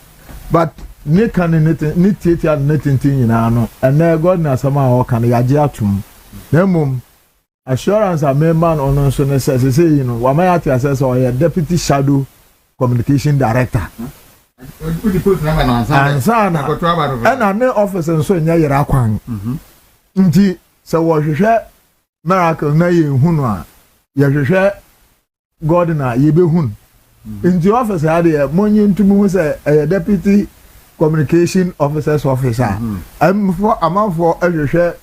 Speaker 2: but
Speaker 4: ne kan ne tietia ne tintin nyina no ene god na sama o kan ya je atum na mum assurance a me man ono so ne say you know wa ma ya ti assess o ye deputy shadow communication director and ne office nso nya yera kwan nti se wo hwehwe miracle na ye hunu a ye hwehwe god na ye be hun nti office ya de monyi ntumu se deputy communication officers officer amafo hwehwe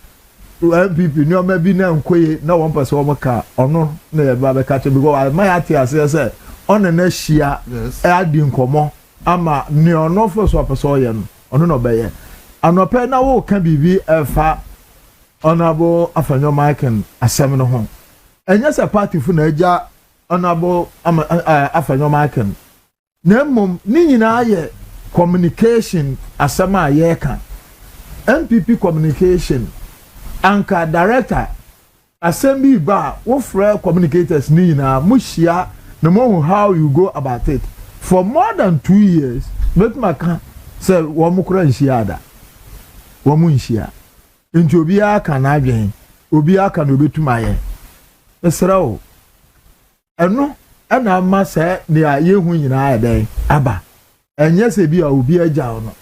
Speaker 4: NPP ni o ma bi na nkoye na won pese o maka ono na ye ba be ka che because my ati ase say on na hia adi nkomo ama ni ono fo so pese o ye no ono no be ye anope na wo ka bibi efa honorable Afenyo Markin asem no ho enya se party fu na agya honorable Afenyo Markin na mum ni nyina ye communication asema ye ka NPP communication anka director assembly ba wo frɛ communicators ni nyina mo hia no mo how you go about it for more than 2 years met maka say wo mo kura nhia da wo mo nhia nti obi aka na adwen obi aka na obetuma ye esrawo eno ana ma say ne yehu nyina ayɛ aba enye se bi a obi agya no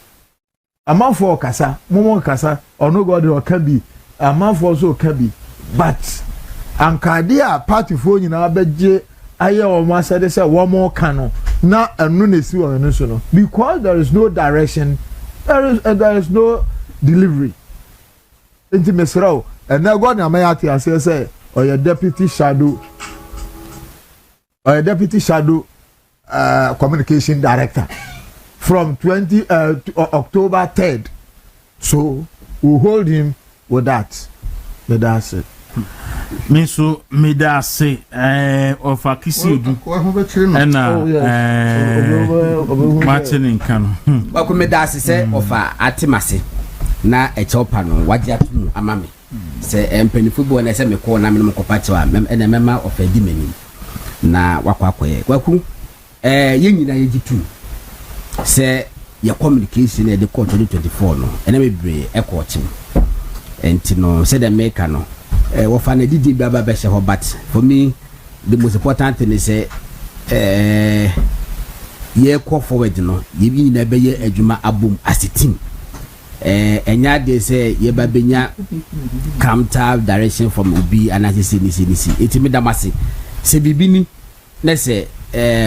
Speaker 4: amafo kasa mo kasa ono god o ka bi amafo so ka bi but ankade a party fo nyina beje aye o ma said say wo mo ka no na enu na si wo no so no because there is no direction there is no delivery enti mesrawo and na god na ma ati ase say or your deputy shadow communication director from October 3rd. So we hold him with that. But that's it.
Speaker 1: Me so me da say of akisi odu and Martin in Kano.
Speaker 3: Ba me da say of atimase na e chopa no wadi atu amame. Say empeni football na say me call na me no kopati wa na mema of edi mani. Na wakwakoye. Kwaku ye nyina ye gitu. Say your communication at the court 2024 no and me bre e coaching enti no say the maker no wo fa na didi baba be she but for me the most important thing is say ye call forward no ye bi na be ye adwuma abom as a team enya dey say ye ba benya counter direction from obi and as say ni enti me damase say bibini na say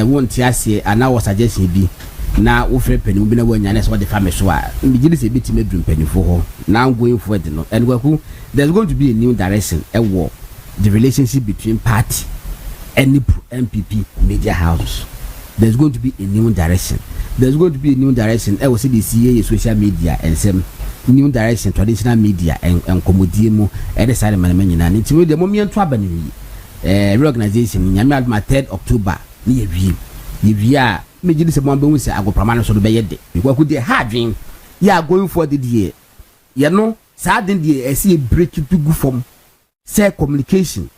Speaker 3: won ti ase ana wo suggestion bi na wo frɛ panimu bi na wanya na so de fa me so a mbigili se biti me drum panifo ho now going forward no and there's going to be a new direction the relationship between party and NPP media house. There's going to be a new direction. There's going to be a new direction. I will see the CA social media and some new direction traditional media and komodiemo and the side man nyina nti the moment to abani reorganization nyame adma 3rd October ni yewie a mejili se mwambe unse agopama no so do beyede because could hard dream ya going for the year you know sad in the see a break to go from say communication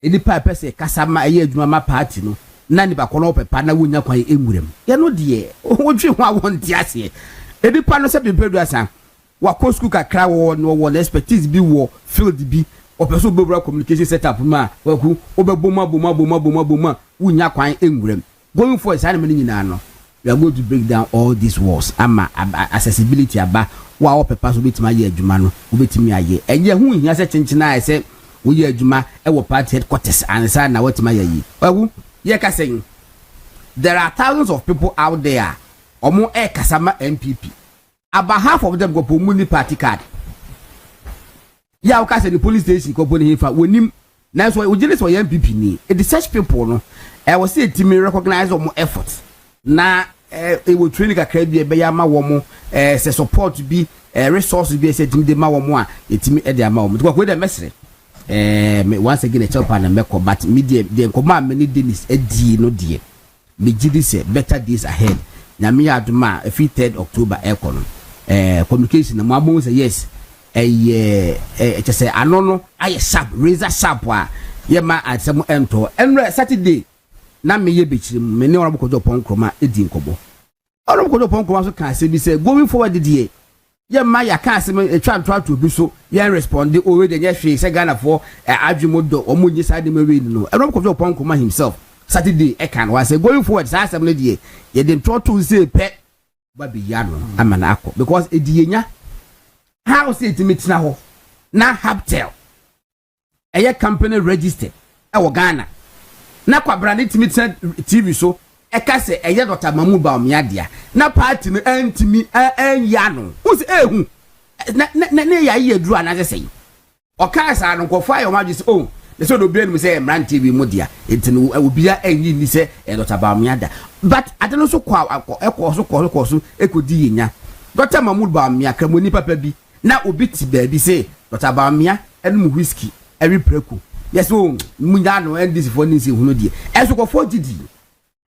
Speaker 3: any pipe say kasama aye adwuma ma party no na ni ba kono pepa na wonya kwan enwurem you know the wodwe ho awonti ase any pa no se bebedu asa wa ko school kakra wo expertise bi wo field bi opeso bebra communication setup ma wa ku obeboma boma wonya kwan enwurem. Going for a sign we are going to break down all these walls. Accessibility aba wa pepper so betima ye adwuma no obetimi aye enye hu hia se chenchena ese wo ye adwuma e wo party headquarters ansa na watima ye wagu ye ka sen there are thousands of people out there omo e kasama NPP about half of them go for money party card ya o ka se the police station ko boni hifa wonim na so we jele so ye NPP ni e the such people no I was say to me recognize more effort. Na it will training a crab be ya ma womo say support to be resource be say team de ma womo a etimi e de ama womo. Because we the message once again a chop and make but media the command many days edi no die. Me gidi say better days ahead. Na me aduma 3rd October ekono. Communication na mo say yes. Just say anono aye sharp razor sharp wa ye ma asem ento. Enre Saturday na me ye bechirim me ne ora bokojo pon kroma edi nkobo ɔno ko do pon ko so kan se bi say going forward the ye ma ya kan se me try to bi so ye respond already ye hwe say Ghana for adwumodo omonyi side me we no ɔno ko do pon ko himself Saturday e kan wa say going forward say assembly the ye dem to say pe ba bi ya no amana akọ because ediyenya how say it meeting ho na Habtel eye company registered e wo Ghana na kwabra ne meeting TV so e ka say eye Dr. Mamu ba omiadea na party no antimi anya no wo say ehu na ya ye duru ana say o ka sa no ko fa yo ma say oh the so do be no say Emran TV mu dia entino obia anyi ni say Dr. ba omiada but adeno so kwa ekọ so ekodi yenya Dr. Mamu ba omia kramoni papa bi na obi ti baabi say Dr. ba omia enu whiskey every preku yes oh munya no and this for nisi hunu die eso ko 40d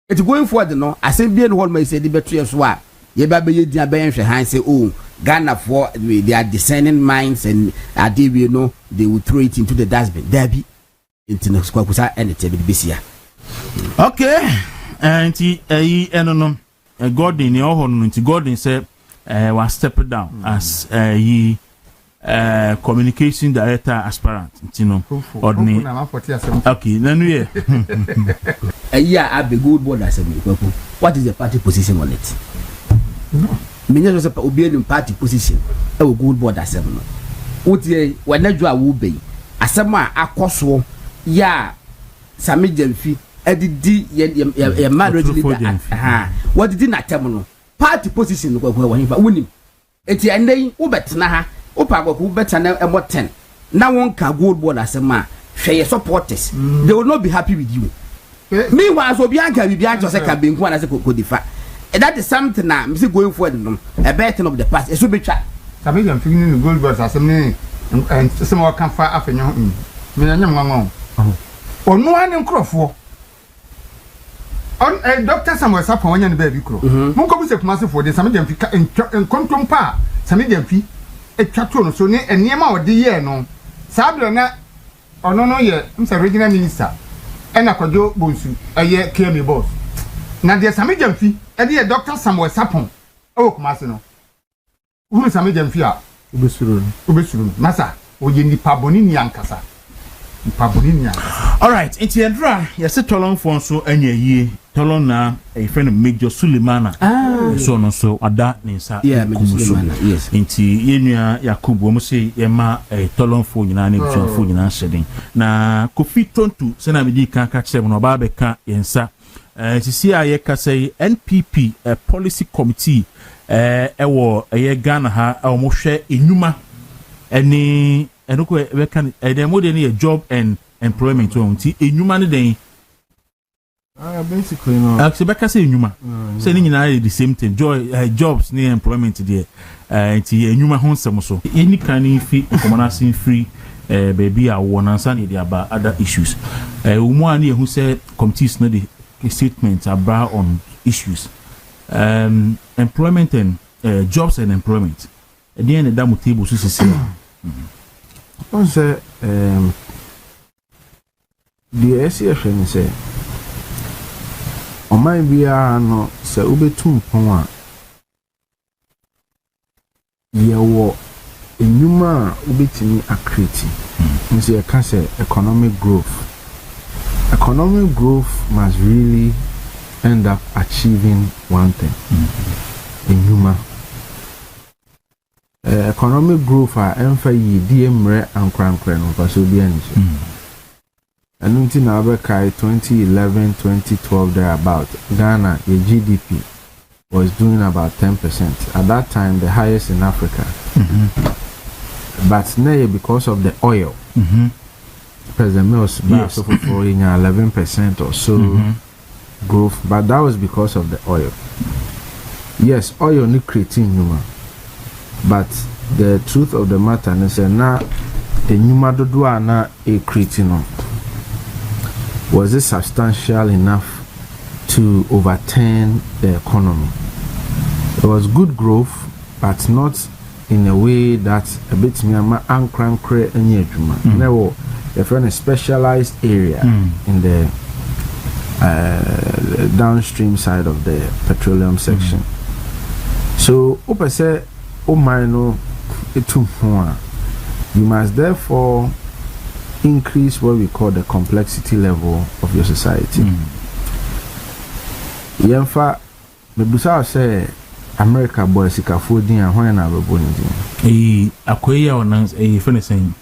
Speaker 3: it going forward no asembie no hol ma say di beto yeso a ye ba be yedi aben hwe han say oh Ghana for they are discerning minds and they will know they will throw it into the dustbin there be into next kwakusa and it be besia
Speaker 1: okay anti eno Gordon ni ohonu nti Gordon say was step down as communication director aspirant no ordinary okay nanu ye
Speaker 3: abe Goldbod assembly what is the party position on it no me say obi any party position e wo Goldbod assembly what ye wanadwo a wo be asem a akoso ya Sami Jamfi edidi ye marriage leader what did na tem no party position ko wo hifa wonim eti endai wo betena ha opa ko beta na emo 10 na won ka Goldbod asema hwe your supporters they will not be happy with you meanwhile so bianca bianca say ka benku na say ko difa that is something na me say going forward no a better of the past eso betwa
Speaker 2: Sami Jamfi ni Goldbod asema ni sema kan fa Afenyo me na nyam nwanwa onu ane nkrofo on Dr. Samuel Sapon wanya ne ba bi kro mun ko bi se kuma se for de Sami Jamfi enkontom pa Sami Jamfi etwato no so ne eniema ode ye no sablo na ono no ye msa regional minister ena kwadwo bonsu eye KM boss na de Sami Jamfi e de Dr. Samuel Sapon o kuma se no uru Sami Jamfi a obesuru masa oye ni paboni ni ankasa
Speaker 1: all right it's Andra yes tolon phone so anya yie tolon na a friend Major Sulemana so no so ada ninsa
Speaker 3: Sulemana yes
Speaker 1: inti yenua Yakubu mo say yema tolon phone nyina na phone phone nyina shedin na Kofi Tontu se na medi kan ka kire no ba be ka yensa sisi aye ka say NPP policy committee ewo Ghana ha o mo hwe enuma eni enoko we can dem dey a job and employment on ti enuma ne den
Speaker 4: basically no
Speaker 1: actually beka say enuma say ni nyina the same thing jobs ni employment there ti enuma ho nsem so any can fi commonasi free baby a wonansa ne dey about other issues umu ani ehu say committees no the statements about on issues employment and jobs and employment at the end of that table so say
Speaker 4: on say the SFN say o mai bia no se obetum pon a ye wo enuma obetimi akreti nso ye ka say economic growth must really end up achieving one thing enuma economic growth a emfa yi DMre ankrankra no paso bi ani so anunti na abekai 2011 2012 there about Ghana the GDP was doing about 10% at that time the highest in Africa but now because of the oil President Mills back so for 11% or so growth but that was because of the oil yes oil ni creating human. But the truth of the matter is na enyuma dodo na e creating was it substantial enough to overturn the economy? It was good growth, but not in a way that a bit me ama ankrankre enye adwuma. There were a specialized area in the downstream side of the petroleum section.
Speaker 5: So open say o minor etu ho you must therefore increase what we call the complexity level of your society. Yemfa mebusa say America boy sikafo din a hwan na bebo ni din.
Speaker 1: Akoya onan fene sen.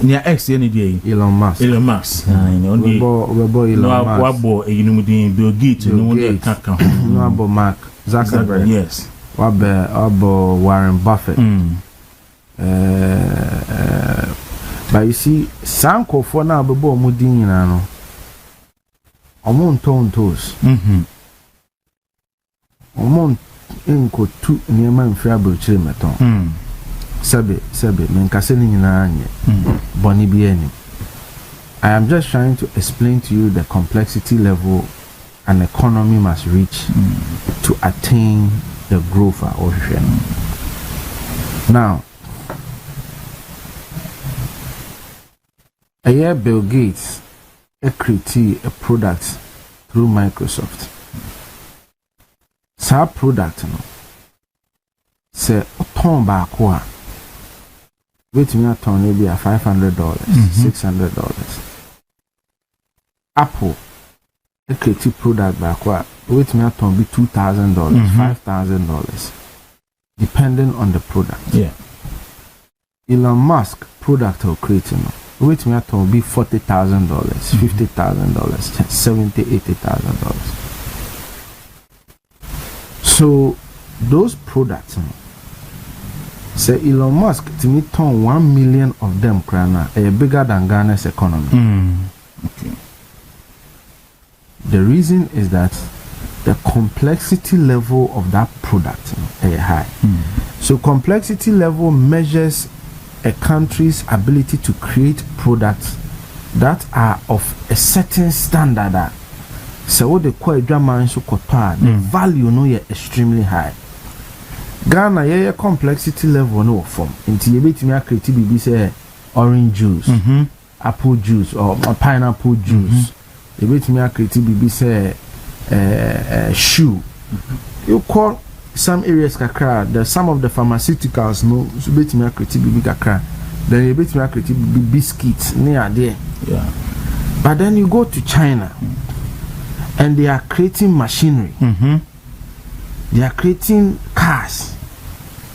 Speaker 1: Nia X any day.
Speaker 5: Elon Musk.
Speaker 1: Elon Musk.
Speaker 5: Only Elon Musk.
Speaker 1: Wabo eyinum din Bill Gates no dey kaka.
Speaker 5: No abo Mark Zuckerberg.
Speaker 1: Yes.
Speaker 5: Wabo Warren Buffett. But you see, Sanko for now bebo mu din nyina no. Omo ntontos. Omo inko tu niema mfia brochire meton. Sebe menkase ni nyina anye. Boni bi eni. I am just trying to explain to you the complexity level an economy must reach to attain the growth or share. Now, a year Bill Gates created a product through Microsoft. Sa product no say oton ba ko a wait me aton e be $500, $600. Apple created product ba ko a wait me aton be $2,000, $5,000 depending on the product.
Speaker 1: Yeah.
Speaker 5: Elon Musk product or creating no wait me aton be $40,000, $50,000, $70,000, $80,000. So those products say Elon Musk to me turn 1 million of them krana bigger than Ghana's economy.
Speaker 1: Okay.
Speaker 5: The reason is that the complexity level of that product is high. So complexity level measures a country's ability to create products that are of a certain standard. So what the quite drama so the value no is extremely high. Ghana your complexity level no form. Until you bet me a creative BB say orange juice, apple juice or pineapple juice. You bet me a creative BB say shoe. You call some areas kakra, the some of the pharmaceuticals no so bet me a creative BB kakra. Then you bet me a creative BB biscuits near there.
Speaker 1: Yeah.
Speaker 5: But then you go to China and they are creating machinery. They are creating cars.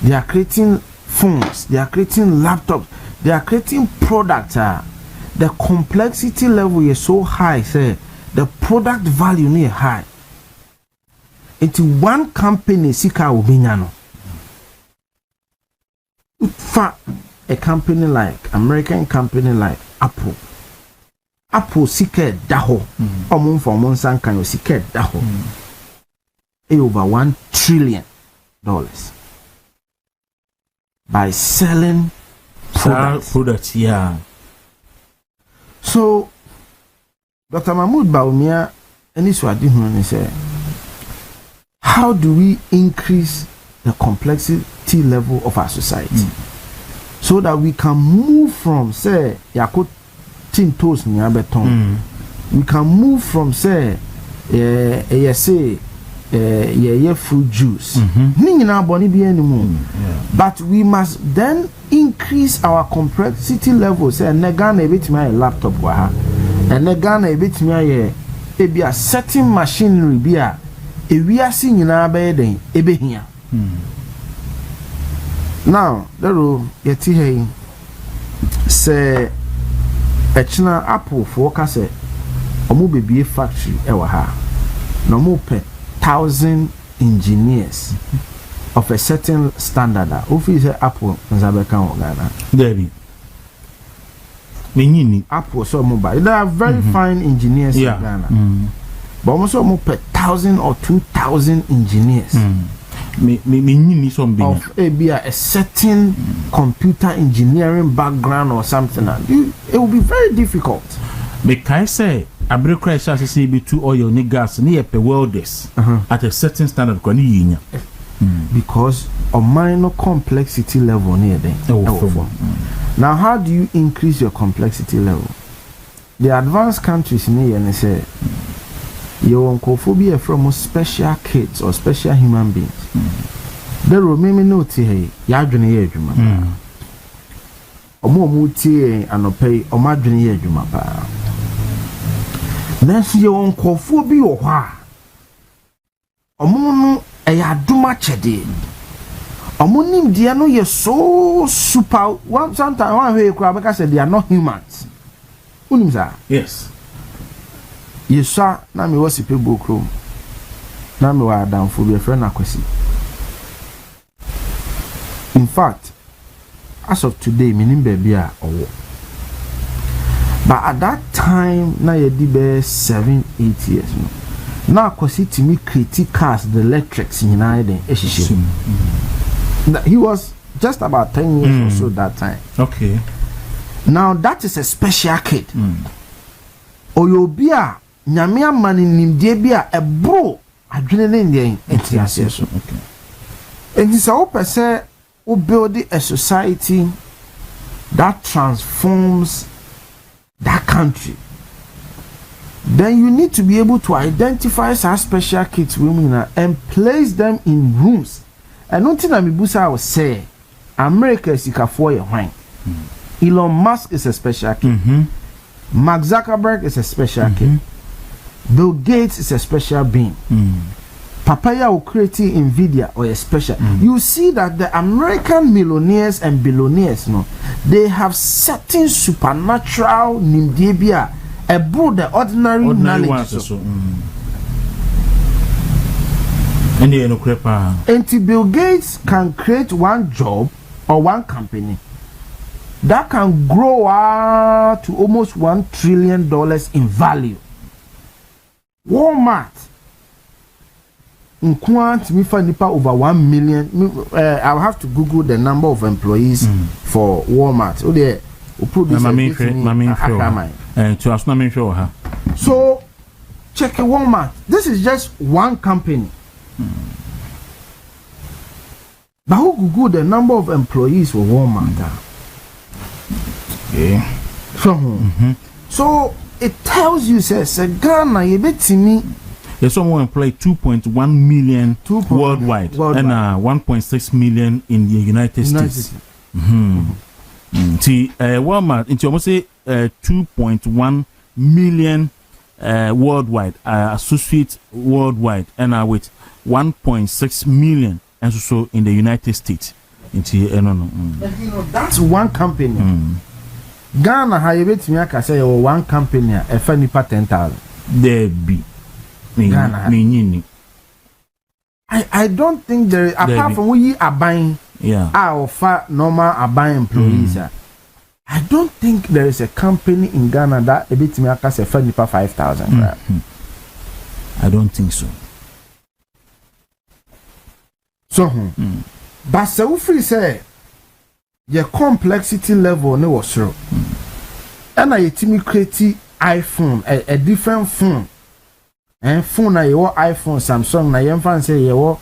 Speaker 5: They are creating phones. They are creating laptops. They are creating products. The complexity level is so high. Say the product value is high. Into one company, sika ubinyano. For a company like American company like Apple. Apple sika daho. Omun for monsan kan yo sika daho. Over $1 trillion by selling products.
Speaker 1: Yeah.
Speaker 5: So, Dr. Mahmoud Baumia, and this what he say, how do we increase the complexity level of our society so that we can move from, say, yakut tin toast ni abeton, we can move from, say, fruit juice. But we must then increase our complexity level. Say, Negana a bit my laptop, and Negana a bit my a certain machinery beer. We are seeing in our bed, here. Now, the rule yet here say a China Apple for say, a movie factory, no more pet. 1,000 engineers of a certain standard. Office Apple Nzabeka Ghana.
Speaker 1: Debbie.
Speaker 5: Apple so mobile. They are very fine engineers in Ghana. But almost more per 1,000 or 2,000 engineers. Of a certain computer engineering background or something. It will be very difficult.
Speaker 1: Can I say Abri crash as say be two oil niggas near per welders at a certain standard
Speaker 5: because a minor complexity level near them. Now how do you increase your complexity level? The advanced countries near and say Your uncle from special kids or special human beings. The Romimi no tea, Yadrini Yajuma. Omo mutie anope omadwene ye adwuma pa nanso ye wonkofo bi wo hwa omo no adwuma chede omo nimdie no ye so super one sometimes one way kura because they are not humans unimza
Speaker 1: yes
Speaker 5: yesa na me wasi pe bokrom na me wa adamfo be friend akwasi in fact as of today, meaning baby are owo. But at that time, na yedi be 7-8 years. No. Now, cause it to me critique cars, the electrics in United He was just about 10 years or so that time.
Speaker 1: Okay.
Speaker 5: Now that is a special kid. Oyobia, nyamia mani nimdebia a bro. Adwene ne entiaseso.
Speaker 1: Okay.
Speaker 5: And it's all per se. Who build a society that transforms that country, then you need to be able to identify such special kids women and place them in rooms. And nothing that Mibusa will say, America is for your wine. Elon Musk is a special kid. Mark Zuckerberg is a special kid. Bill Gates is a special being. Papaya will create Nvidia or a special. You see that the American millionaires and billionaires, no, they have certain supernatural nimdebia above the ordinary knowledge. And Bill Gates can create one job or one company that can grow to almost $1 trillion in value. Walmart. In quant me find over 1 million. I'll have to Google the number of employees for Walmart. Oh, they put this. So check Walmart. This is just one company. But who Google the number of employees for Walmart? So it tells you, says Ghana, you bet to me.
Speaker 1: There's someone employed 2.1 million worldwide and 1.6 million in the United States. See, Walmart, it's almost say 2.1 million worldwide, associates worldwide, and with 1.6 million and so in the United States.
Speaker 5: That's one company. Ghana, how you bet me? I can say one company, a funny patent.
Speaker 1: There be.
Speaker 5: I don't think there is, apart from we are buying our normal are buying employees. I don't think there is a company in Ghana that a bit me as a friend for 5,000.
Speaker 1: I don't think so.
Speaker 5: So, but so free say your complexity level no was true. And I create iPhone, a different phone. And phone na your iPhone, Samsung na your fan say your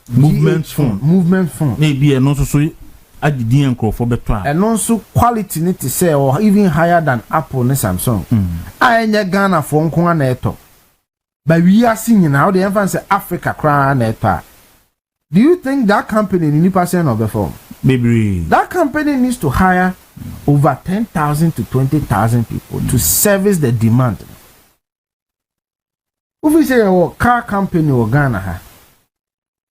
Speaker 1: movement phone. Maybe a not so adidi enko for better.
Speaker 5: And also quality need to say or even higher than Apple and Samsung. I nya Ghana phone ko na eto. But we are seeing now the fan say Africa crown na eto. Do you think that company need percent of the phone?
Speaker 1: Maybe
Speaker 5: that company needs to hire over 10,000 to 20,000 people to service the demand. If we say a car company or Ghana,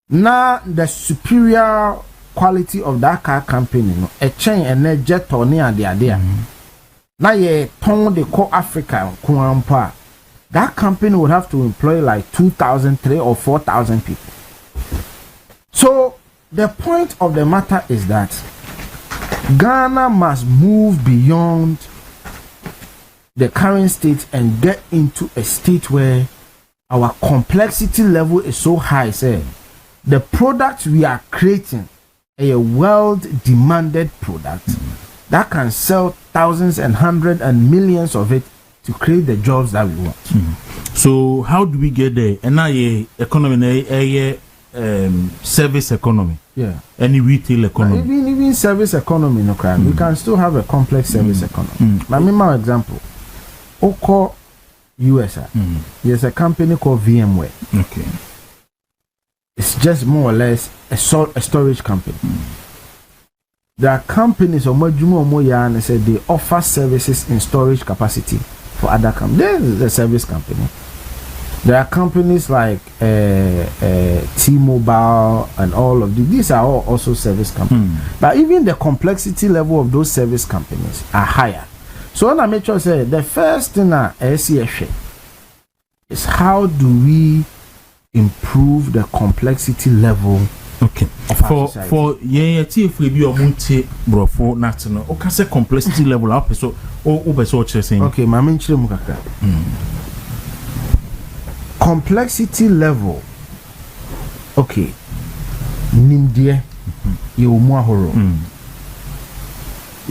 Speaker 5: now the superior quality of that car company, no, a chain and a jet or near the idea. Now ye ton they call Africa, that company would have to employ like 2,000, 3,000 or 4,000 people. So the point of the matter is that Ghana must move beyond the current state and get into a state where our complexity level is so high, say the product we are creating a world demanded product that can sell thousands and hundreds and millions of it to create the jobs that we want.
Speaker 1: So how do we get there? And now economy, service economy, any retail economy,
Speaker 5: even service economy, no crime. We can still have a complex service economy. My example, Oko US. There's a company called VMware.
Speaker 1: Okay.
Speaker 5: It's just more or less a storage company. There are companies and said they offer services in storage capacity for other companies. This is a service company. There are companies like T-Mobile and all of these. These are all also service companies. But even the complexity level of those service companies are higher. So when I make sure say the first thing I see is how do we improve the complexity level.
Speaker 1: Okay. For if we be multi brofo national, okay, say complexity level up so saying.
Speaker 5: Okay, my main complexity level. Okay. Nimdie you mo ahoro.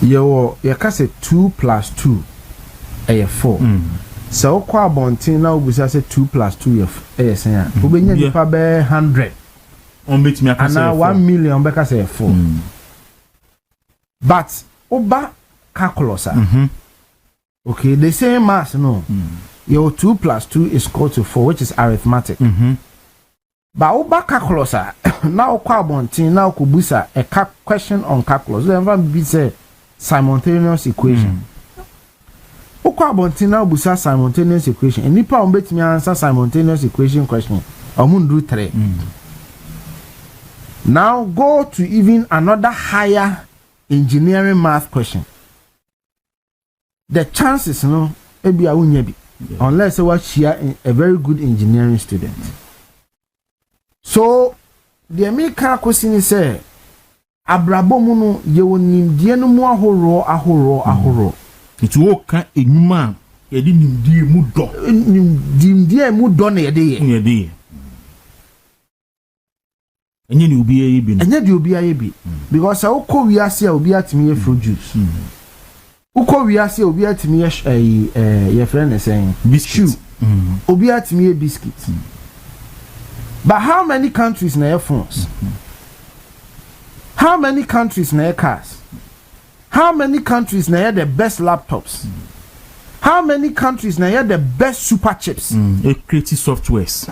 Speaker 5: You say 2 plus 2 4. So kwa bontin na obusa say 2 plus 2 say obenya nipa be 100.
Speaker 1: On bet me
Speaker 5: and now 1 million beka say 4. But oba calculus. Okay, the same mass no. Your 2 plus 2 is equal to 4, which is arithmetic. But oba calculus now kwa bontin now kubusa a question on calculus. Never be say simultaneous equation. Okwa bontin now busa simultaneous equation. And nipa on bet me answer simultaneous equation question. Omundu 3. Now go to even another higher engineering math question. The chances no ebi awunyebi unless you share a very good engineering student. So the American question is say abrabo mu no ye wonimdie no mu ahoro.
Speaker 1: It will can enuma ye di nimdie mu do.
Speaker 5: Nimdie mu do na ye de.
Speaker 1: Enye ni obi aye bi.
Speaker 5: Enye di obi aye bi. Because ukọ wiase a obi atimi ye fruit juice. Ukọ wiase a obi atimi ye friend is saying biscuit. Obi atimi ye biscuit. But how many countries na ye phones? How many countries na ye cars? How many countries na ye the best laptops? How many countries na ye the best super chips?
Speaker 1: Creative softwares.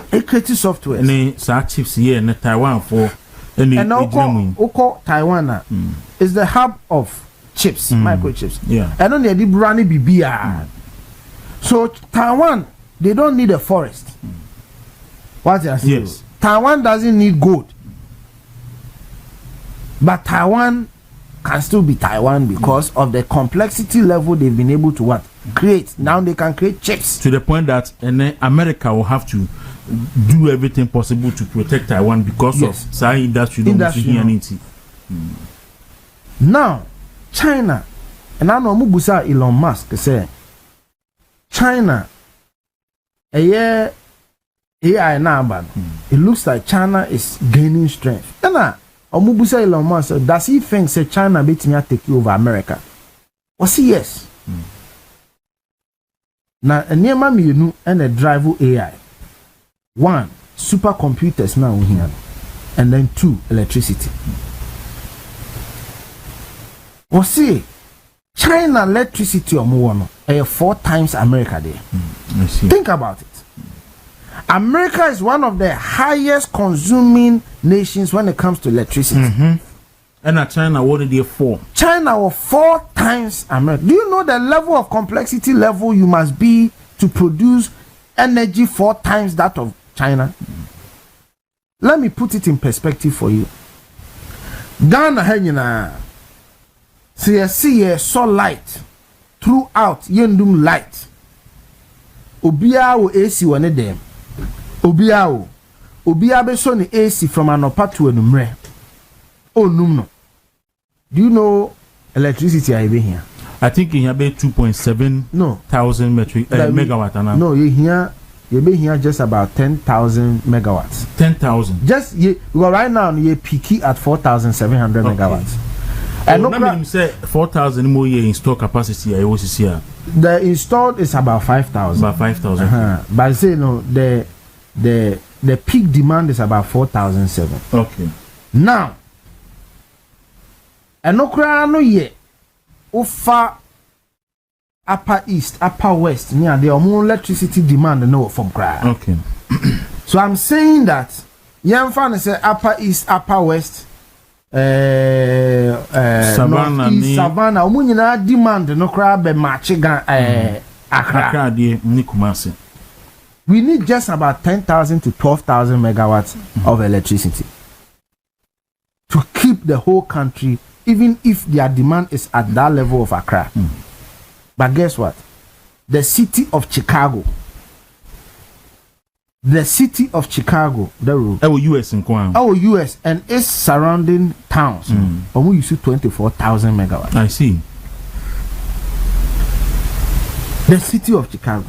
Speaker 5: Any
Speaker 1: chips here in Taiwan for any.
Speaker 5: And Oko Taiwan is the hub of chips, microchips.
Speaker 1: Yeah.
Speaker 5: And only the brani BBR. So Taiwan, they don't need a forest. What you saying?
Speaker 1: Yes.
Speaker 5: Taiwan doesn't need gold. But Taiwan can still be Taiwan because of the complexity level they've been able to create. Now they can create chips.
Speaker 1: To the point that America will have to do everything possible to protect Taiwan because of industry.
Speaker 5: Now, China, and I know Mubusa Elon Musk say China a year AI now, it looks like China is gaining strength. And Omubusa Elon Musk said, does he think say China beat me take over America? Was he yes? Now a near you and a drive AI. 1, supercomputers now here, and then 2, electricity. Was he China electricity or more 4 times America there? Think about it. America is one of the highest consuming nations when it comes to electricity.
Speaker 1: And China, what did they for?
Speaker 5: China was 4 times America. Do you know the level of complexity level you must be to produce energy 4 times that of China? Let me put it in perspective for you. Ghana Henyana see so light throughout Yendum light. Obia wo AC one dem. Obia be so ni AC from anopa to enumre. Oh no. Do you know electricity I be here?
Speaker 1: I think in here be 2.7 thousand megawatt.
Speaker 5: No, you be here just about 10,000 megawatts.
Speaker 1: 10,000.
Speaker 5: Just well, right now you peaky at 4,700 megawatts.
Speaker 1: And no say 4,000 more year install capacity. I was here.
Speaker 5: The installed is about 5,000.
Speaker 1: About 5,000.
Speaker 5: But I say no, the peak demand is about 4,700.
Speaker 1: Okay.
Speaker 5: Now, and no ye offer upper east, upper west, near the electricity demand no from cry.
Speaker 1: Okay.
Speaker 5: So I'm saying that young fan say upper east, upper west,
Speaker 1: Savannah,
Speaker 5: northeast, Savannah, omunyina demand no cry be matchigan Accra. We need just about 10,000 to 12,000 megawatts of electricity to keep the whole country, even if their demand is at that level of Accra. But guess what? The city of Chicago, the
Speaker 1: US in Kwan.
Speaker 5: Our US and its surrounding towns, we use 24,000 megawatts.
Speaker 1: I see.
Speaker 5: The city of Chicago.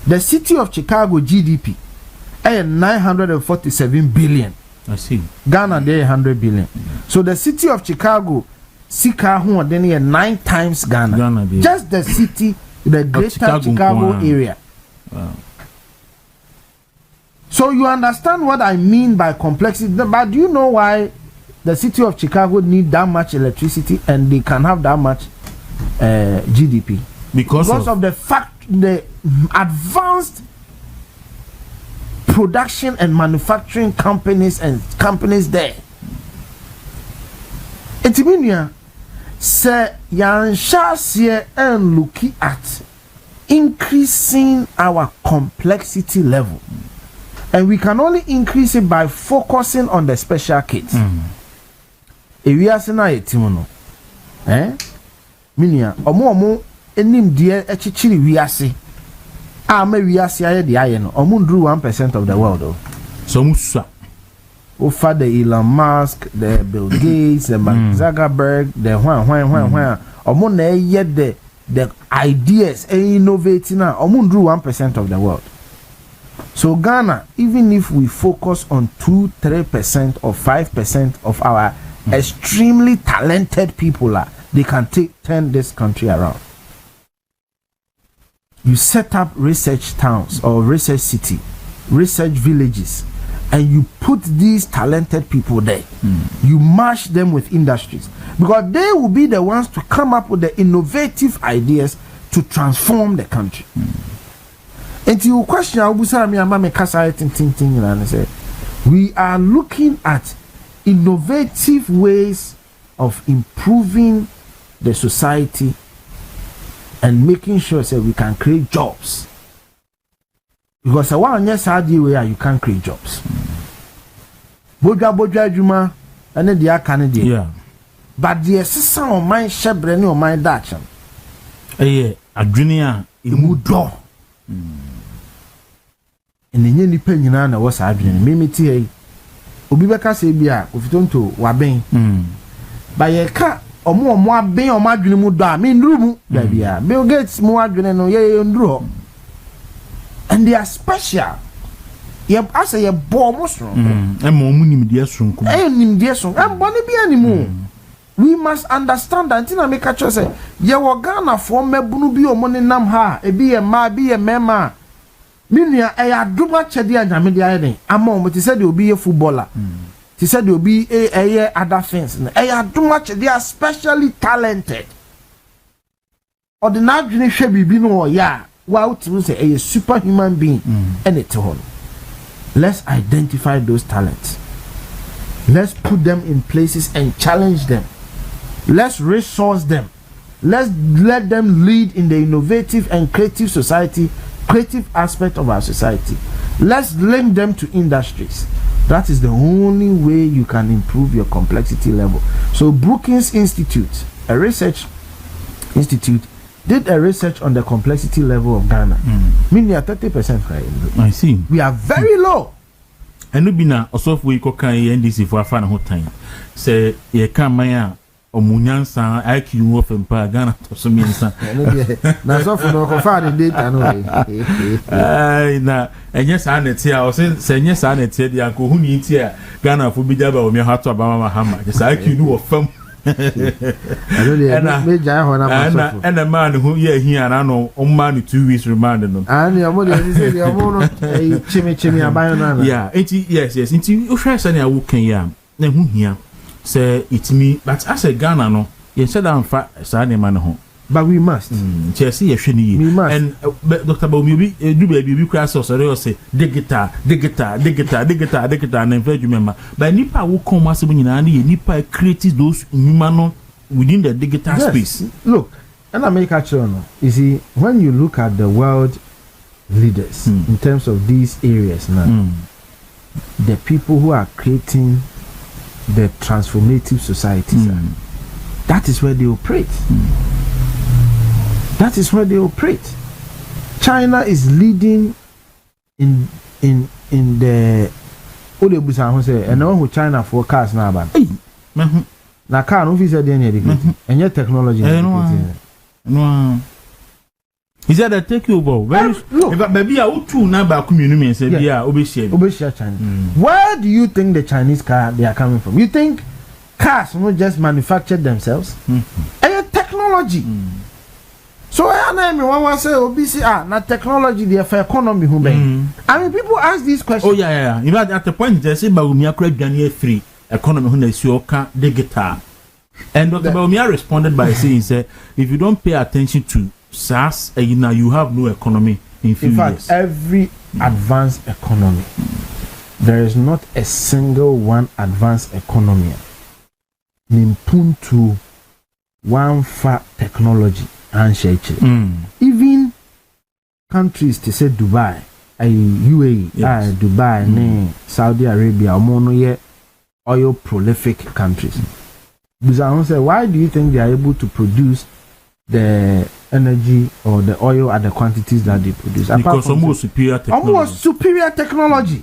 Speaker 5: The city of Chicago GDP is 947 billion.
Speaker 1: I see.
Speaker 5: Ghana they 100 billion. So the city of Chicago, Sika who then 9 times Ghana. Just the city, the greater Chicago area.
Speaker 1: Wow.
Speaker 5: So you understand what I mean by complexity. But do you know why the city of Chicago need that much electricity and they can have that much GDP? Because of the fact the advanced production and manufacturing companies there. Etiminia say yan share and looking at increasing our complexity level. And we can only increase it by focusing on the special kids. Ewiase na yetimono. Minia omo enim die echichiri wiase. Me wiase aye de aye no. Omo ndru 1% of the world.
Speaker 1: So musa.
Speaker 5: Over the Elon Musk, the Bill Gates, the Mark Zuckerberg, the when. Omo na ye the ideas innovating na. Omo ndru 1% of the world. So Ghana, even if we focus on 2-3% or 5% of our extremely talented people, they can turn this country around. You set up research towns or research city, research villages, and you put these talented people there. You match them with industries because they will be the ones to come up with the innovative ideas to transform the country. And you question we are looking at innovative ways of improving the society and making sure that we can create jobs. Because one yes where you can create jobs. Boja juma and then the Canadian.
Speaker 1: Yeah.
Speaker 5: But the system of my shebreni or my Dutch.
Speaker 1: A junior
Speaker 5: imudo. And the new penny was happening. Mimiti obi beka se bia ofitonto waben. Ba ye ka omo aben o madwene mu do a me nduru mu da bia. Bill Gates mu adwene no ye nduru. And they are special. Ye asa ye bo mo so.
Speaker 1: E mo mu nimdia sonko.
Speaker 5: Nimdia sonko. Am boni bia ni mu. We must understand that in America say ye wo Ghana for mebunu bi o mo ne nam ha e bi ye ma bi ye mema. Minia aduma chede anyame de ayeden ama o ti said dey obi ye footballer ti said dey obi other things aduma chede are specially talented ordinary dwene hwe bibi no ya wa uti say a superhuman being and it all. Let's identify those talents, let's put them in places and challenge them, let's resource them, let's let them lead in the innovative and creative aspect of our society. Let's link them to industries. That is the only way you can improve your complexity level. So Brookings Institute, a research institute, did a research on the complexity level of Ghana. Meaning 30% right.
Speaker 1: I see.
Speaker 5: We are very low.
Speaker 1: And no bina osof we ko kan NDC for afa na ho tan. Say ye kan man omunyansa IQ of empa Ghana to so miensa
Speaker 5: na so for no confirm the data no
Speaker 1: na enye sa na tie o se enye sa na tie dia ko huni tie Ghana fo bi jaba o me hato aba mama hama just IQ no fam
Speaker 5: and me jai ho na so
Speaker 1: and the man who ye here na no o man 2 weeks remand no
Speaker 5: and your mother say the omo no chimi abayo na
Speaker 1: yeah yes enti o hwe sa na wo kan ya na hu hia say it me but as a Ghana no ye said am fa sa ne man ho
Speaker 5: but we must.
Speaker 1: Chelsea, yes,
Speaker 5: we must.
Speaker 1: And Dr. Baumi, do baby, crash or say, digital, and then you remember. But Nipa will come as when Nipa creates those human within the digital space.
Speaker 5: Look, and I make a sure. You see, when you look at the world leaders in terms of these areas now, the people who are creating the transformative societies, that is where they operate. That is where they operate. China is leading in the Odebusa say, and now China for cars now, but na car no fit say dey educated and yet technology
Speaker 1: no is that the take you go very if baby a two number community say bia
Speaker 5: obeshare China. Where do you think the Chinese car they are coming from? You think cars not just manufactured themselves? And technology. So I know one say obisi na technology the for economy who I mean people ask these questions.
Speaker 1: Oh yeah. In fact at the point they say Baumi akra dwane free economy who na Sh0cking digital. And Dr. Baumi responded by saying say if you don't pay attention to SaaS you have no economy in few years.
Speaker 5: Every advanced economy there is not a single one advanced economy nimpuntu one fat technology and even countries to say Dubai, UAE, Dubai, Saudi Arabia, oil prolific countries. Because say, why do you think they are able to produce the energy or the oil at the quantities that they produce?
Speaker 1: Because almost superior technology.
Speaker 5: Almost superior technology.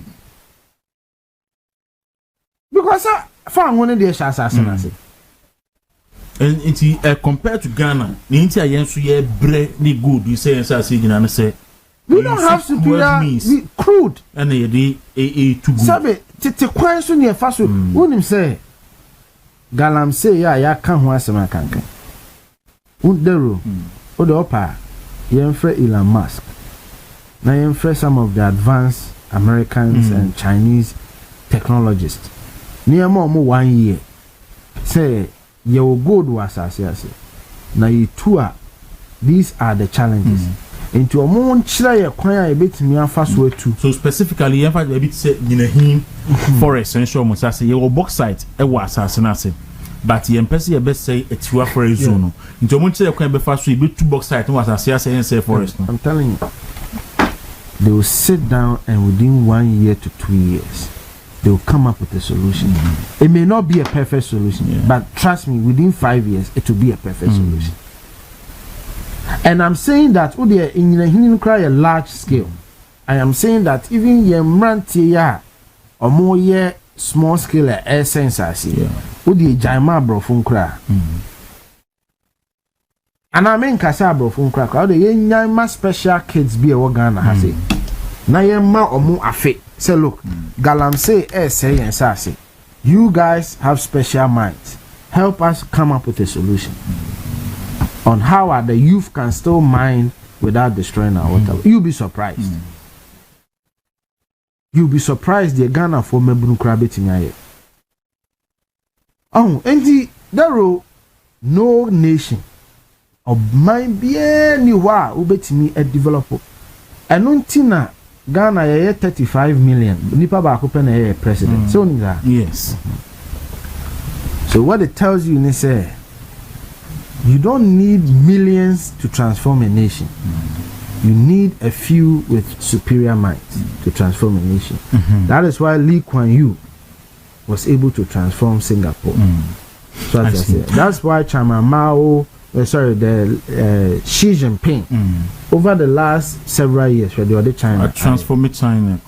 Speaker 5: Because for one of the assassination.
Speaker 1: And compared to Ghana, the India yensu ye bre ni good. You say say
Speaker 5: we don't have superior crude.
Speaker 1: And they too good.
Speaker 5: Sabe tete kwan so ne fa so wonim say galam say ya kan ho asema kankan. Udero odopa yenfre Elon Musk. Na yenfre some of the advanced Americans and Chinese technologists. Near more 1 year. Say your gold was as now you tour. These are the challenges. Into a more chira kwanya bit me fast way too.
Speaker 1: So specifically, in fact, a bit say him forest essential must say your bauxite e was as but you empesi your best say it's your forest zone. Into more chira kwanya be fast way bit two bauxite was as say forest.
Speaker 5: I'm telling you, they will sit down and within 1 year to 2 years. They will come up with a solution. It may not be a perfect solution, but trust me, within 5 years, it will be a perfect solution. And I'm saying that in a large scale, I am saying that even Yemrantia or more small scale essence, I see. Jaima brofunkra. And I mean Kasa brofunkra. How the Yama special kids be a Wagana has it. Nayema or more afe. Say look, Galam say and say, you guys have special minds. Help us come up with a solution on how the youth can still mine without destroying our water. You'll be surprised. You'll be surprised the Ghana for Mebunu Krabetingaye. Oh, and there no nation of my be anywhere ubetimi a developer. And untina Ghana 35 million. Nipa ba open a president. So
Speaker 1: yes.
Speaker 5: So what it tells you is you don't need millions to transform a nation. You need a few with superior minds to transform a nation. That is why Lee Kuan Yew was able to transform Singapore. So that's why Chairman Mao, the Xi Jinping, over the last several years, where they were China,
Speaker 1: transform China.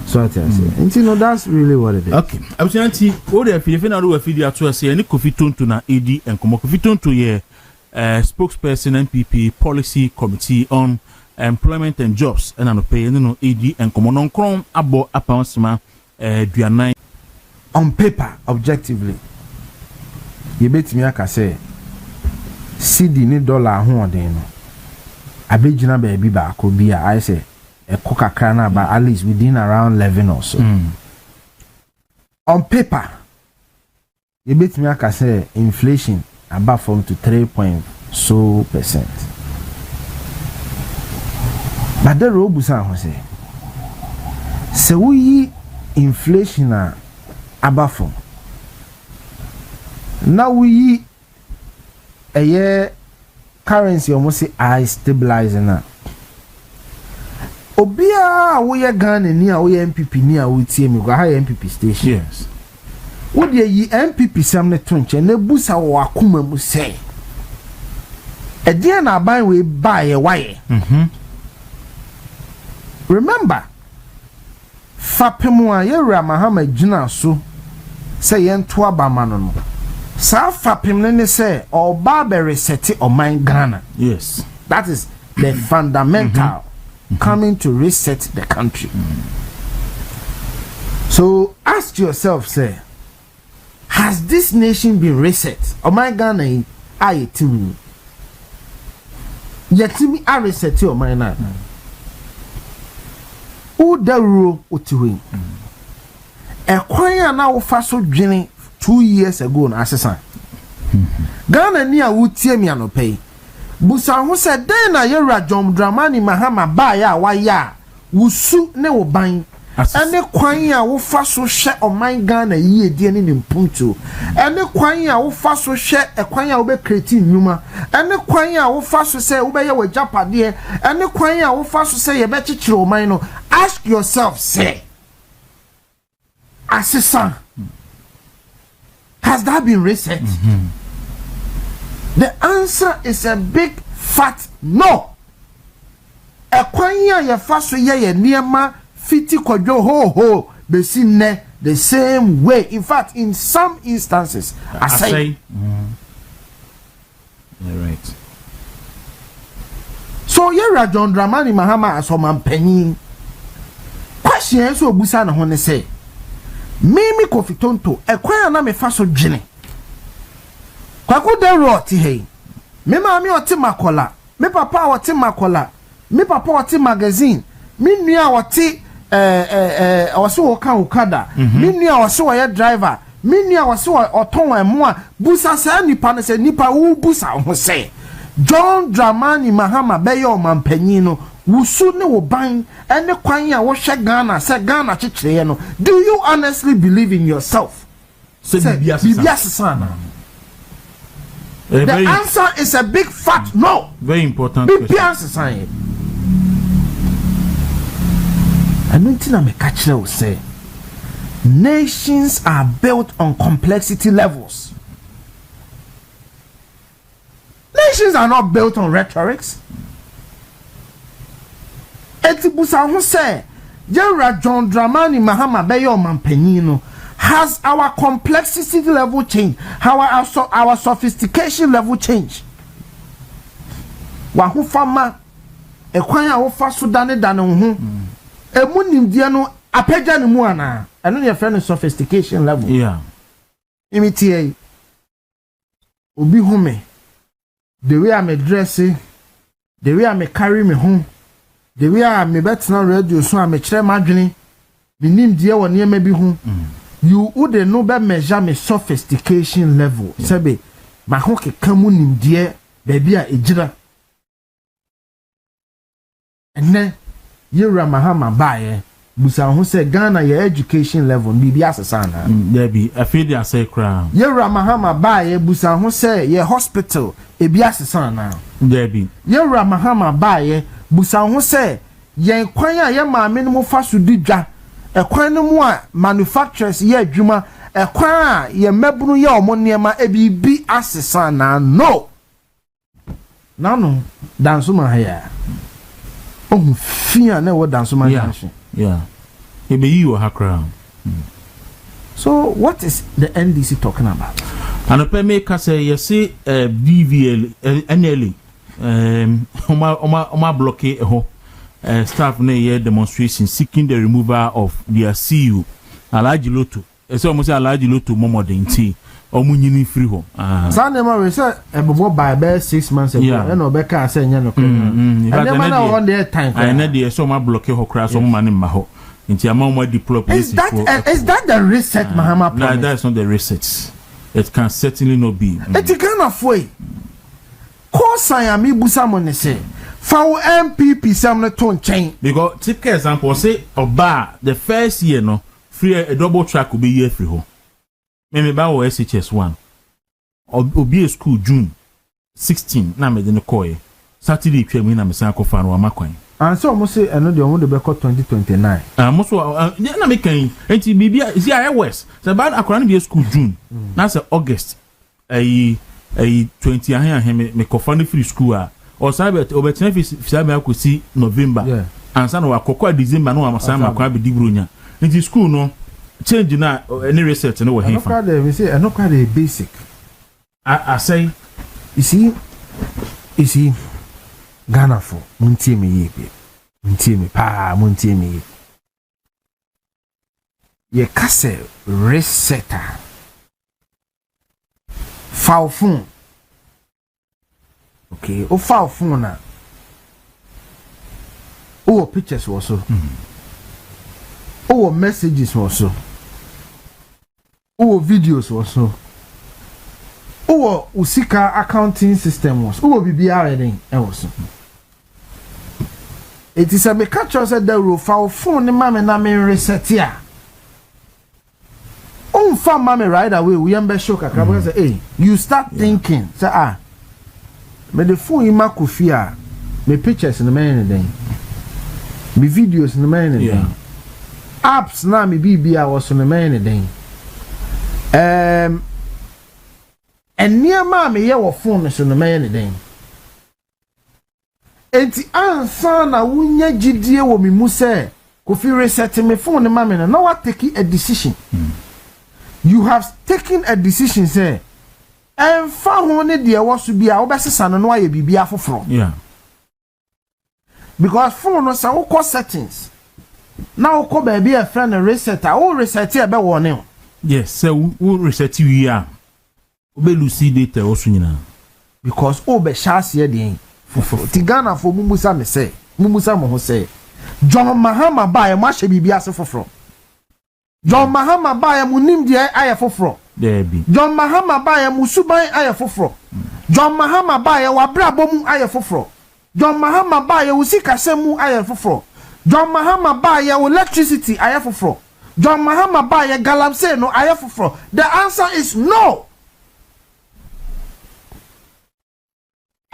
Speaker 5: So and you know that's really what it is.
Speaker 1: Okay, Ashanti, what if you know if you are to say any Kofi Tonto na AD and Kofi Tonto ye spokesperson NPP policy committee on employment and jobs and an pay no AD and Komonon Kron abo aponsma duanai
Speaker 5: on paper objectively. You bet me aka say CD ni dollar ho den no abegina baby ba ko bi I say a coca na ba at least within around 11 or so. On paper you bet me aka say inflation about from to 3 point so percent. But the road was say, so we inflation above. Now we a year currency almost say I stabilizing now. Obia we are Ghana near we NPP near we team go high NPP station.
Speaker 1: Yes.
Speaker 5: What ye NPP samne tunche ne busa wa kuma mu say. A dear na buy we buy a wire. Remember, Fapemwa yera Mahama Jina so say yen to abamano. Sa Fapem ne say or Barbary seti or mine Ghana.
Speaker 1: Yes.
Speaker 5: That is the fundamental coming to reset the country. So ask yourself, say, has this nation been reset? Or my Ghana I too? Yet me I reset your mind now. Who the rule utuing? A choir now fast so drinking 2 years ago on assassin. Ghana near would tear me no pay. Busa who said then I yera John Dramani Mahama baya waya wusu ne wo ban ene kwan a wo fa so hye o man Ghana yi edie ne mpunto ene kwan a wo fa so hye e kwan a wo be create nyuma ene kwan a wo fa so say wo be ye wa japade ene kwan a wo fa so say ye be chichire o man no. Ask yourself, say, assistant, has that been reset? The answer is a big fat no. A kwanya ya faso ye niema fiti kojo ho be seen the same way. In fact, in some instances, I say.
Speaker 1: You're right.
Speaker 5: So yera John Dramani Mahama asoman penny. Question so busa na ho ne say. Mimi Kofi Tonto e kwanya na me faso dwene. Kwako de roti hey. Me maami oti makola, me papa oti makola, me papa oti magazine, me nua oti waso woka okada, me nua waso wa driver, me nua waso oton emu a busa sa nipa ne se nipa wo busa ho se. John Dramani Mahama beyo mampanyin no wusu ne wo ban ene kwan a wo hwe Ghana se Ghana chichire no. Do you honestly believe in yourself?
Speaker 1: Say
Speaker 5: Bibia sesana. The answer is a big fat no.
Speaker 1: Very important
Speaker 5: question. I mean, me catch you say nations are built on complexity levels. Nations are not built on rhetorics. Etibusa who say Jera John Dramani Mahama Beyo Mampenino. Has our complexity level changed? Our sophistication level changed? Wahu fama e kwanya wo fa so dane ho e munim dia no apeja ne mu ana eno ne friend sophistication level.
Speaker 1: Yeah.
Speaker 5: Imitie obi hu me the way I me dress, the way I me carry me home, the way I me betina radio so I me kire madwene minim dia wo ne ma bi hu. You would know be measure me sophistication level. Sebe ma ho keka mu nim die baby a ejira. Enne yera Mahama bae busa ho say Ghana your education level bibi asesa na.
Speaker 1: There be I feel they say crown.
Speaker 5: Yera Mahama bae busa ho say your hospital e bi asesa na.
Speaker 1: There be.
Speaker 5: Yera Mahama bae busa ho say yen kwan a ye maame no mo fa so di dwa. Ekwan no mu a manufacturers ye adwuma ekwan a ye mabunu ye omo niema ebibi asesa na no danso ma haya oh fia na wo danso ma danso
Speaker 1: yeah ebe yi wo hakra.
Speaker 5: So what is the NDC talking about?
Speaker 1: Anope me ka say you see VVL NLA oma blockade ho staff na here demonstration seeking the removal of their CEO Alhaji Loto. Say almost Alhaji Loto momodin ti omunyini free ho.
Speaker 5: Sanema we say ebobo by 6 months ago and obeka say nya no kra. And them na on their time.
Speaker 1: I na dey so ma blockade ho kra so man ma ho. Nti ama mo deploy police.
Speaker 5: Is that the reset Mahama promise?
Speaker 1: No, that is not the reset. It can certainly not be.
Speaker 5: It can of way. course I am ibusa mo ne say for NPP sam no to nchen
Speaker 1: because typical example say oba the first year no free a double track will be year free ho me ba wo SHS1 obi school June 16 na me de no call Saturday twa me na me san ko fa no amakwan
Speaker 5: and so almost say eno de omo de be 2029
Speaker 1: mo so na me kan enti bibia is here west so ba akora no be school June na say August 20 ahan me ko fa no free school a or sabet obetina fi sabe akosi November and san wa kokwa December no amasa ma kwa be dibronya enti school no change na any research no we
Speaker 5: hefa we say eno kwa the basic
Speaker 1: I say
Speaker 5: you see Ghana for muntie me yebe muntie me pa muntie me ye kase resetter foul phone okay o foul phone na o pictures also o messages also o videos also o usika accounting system was o bibia reading e was it is a me catch us at the roof for phone ma me na me reset ya on fa ma me right away we am be show kakra because hey you start thinking say me the phone in my kofia me pictures in the man then me videos in the man then apps na me bibia was on the man then and near mammy, your phone is on the man then. Enti ansa na wunya gidie wo me mu say kofi reset me phone mammy na what taking a decision. You have taken a decision say and fa ho ne de wo so bia wo besesa no aye bibia foforo.
Speaker 1: Yeah.
Speaker 5: Because phone no say wo call settings. Now wo call baby a friend reset a reset e be wo ne.
Speaker 1: Yes, so we reset we are. Obe lucy data also nyina
Speaker 5: because obe chance ye den foforo ti Ghana fo mumusa me say mumusa mo ho say John Mahama ba ye ma hye bibia se foforo John Mahama ba ye munim de aye foforo
Speaker 1: there be
Speaker 5: John Mahama ba ye musuban aye foforo John Mahama ba ye wabrabo mu aye foforo John Mahama ba ye usika semu aye foforo John Mahama ba ye electricity aye foforo John Mahama ba ye galamsey no aye foforo. The answer is no.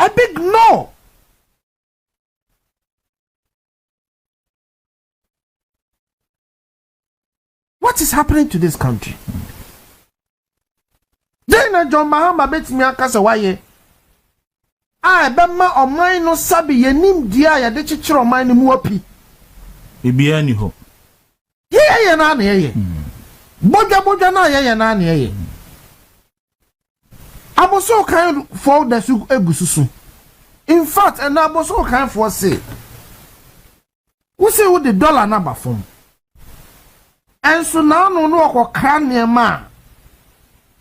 Speaker 5: A big no. What is happening to this country? Then John Mahama bet me akasa waye. Bema omai no sabi yenim dia ya de chichiro omai ni mu api.
Speaker 1: Bibia ni ho.
Speaker 5: Ye na na ye. Boja na ye na na ye. Aboso kan for the su egususu. In fact, and aboso kan for say. Who say with the dollar number from? And so now no okokra ma.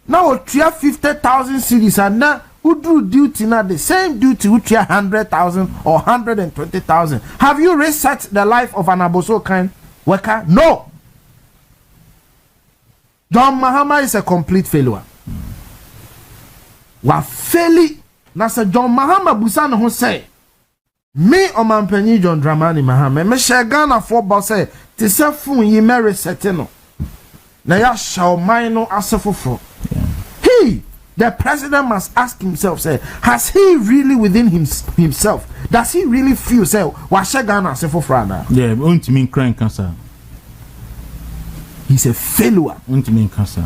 Speaker 5: Now we 50,000 cities and now who do duty now the same duty which 100,000 or 120,000. Have you reset the life of an aboso kind worker? No. John Mahama is a complete failure. Wa faili na se John Mahama busa no ho say me Omanpanyi John Dramani Mahama me she Ghana for boss say te se fun yi me reset no na ya shaw man no asefofo. The president must ask himself say has he really within himself does he really feel say wa she Ghana asefofo na
Speaker 1: yeah won't mean crying cancer.
Speaker 5: He's a failure.
Speaker 1: Won't mean cancer.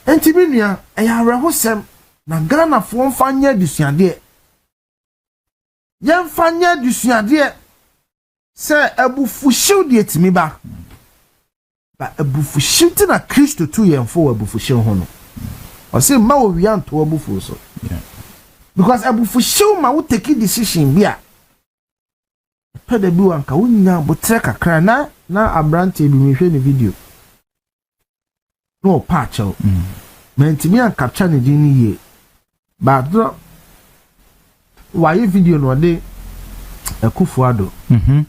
Speaker 5: Enti binua eya rehosem na Ghana fo mfanya dusuade ye mfanya dusuade se abufuhyew de etimi ba abufuhyew ti na Kristo tu ye mfo abufuhyew ho no o se ma wo wi anto abufu so because abufuhyew ma wo take decision bia pede bi wanka wonya botre kakra na abrante bi mehwe ne video no patch out mentimi an capture ne din ye but why video no de Akufuado and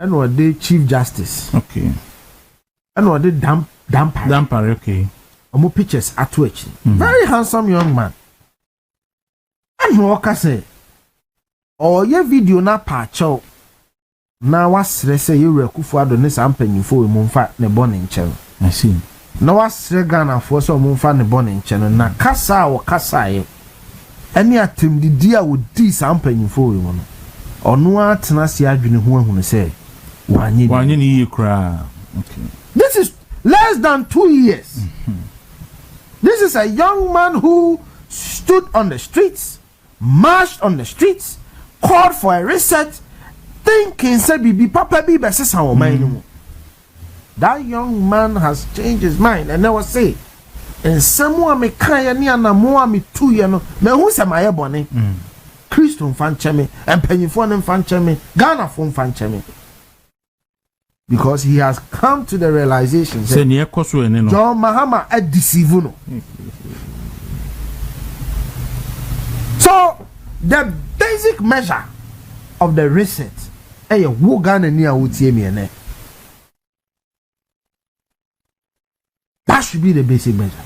Speaker 5: no de Chief Justice
Speaker 1: okay
Speaker 5: and no de damper
Speaker 1: okay
Speaker 5: omo pictures at which very handsome young man ano oka say oye video na pa chew na wasre say Yewura Akufo-Addo ne sampanyimfo we mumfa ne bone nkyɛn.
Speaker 1: I see.
Speaker 5: Na wasre Ghana fo so mumfa ne bone nkyɛn na kasa wo kasa ye. Ani atemdidi a wo di sampanyimfo we mu no. Ono atena se adwene ho ahunu say wanye
Speaker 1: ni ye kra. Okay.
Speaker 5: This is less than 2 years. This is a young man who stood on the streets, marched on the streets, called for a reset, thinking say bibi papa bi be sesa wo man no. That young man has changed his mind and never say and someone me kan ya ni anamo a me tu ye no me hu se maye bone. Christo mfancheme, empanyifo ne mfancheme, Ghana fo mfancheme. Because he has come to the realization that John Mahama a deceive no. So the basic measure of the reset wo Ghana ni a wotie me ene. That should be the basic measure.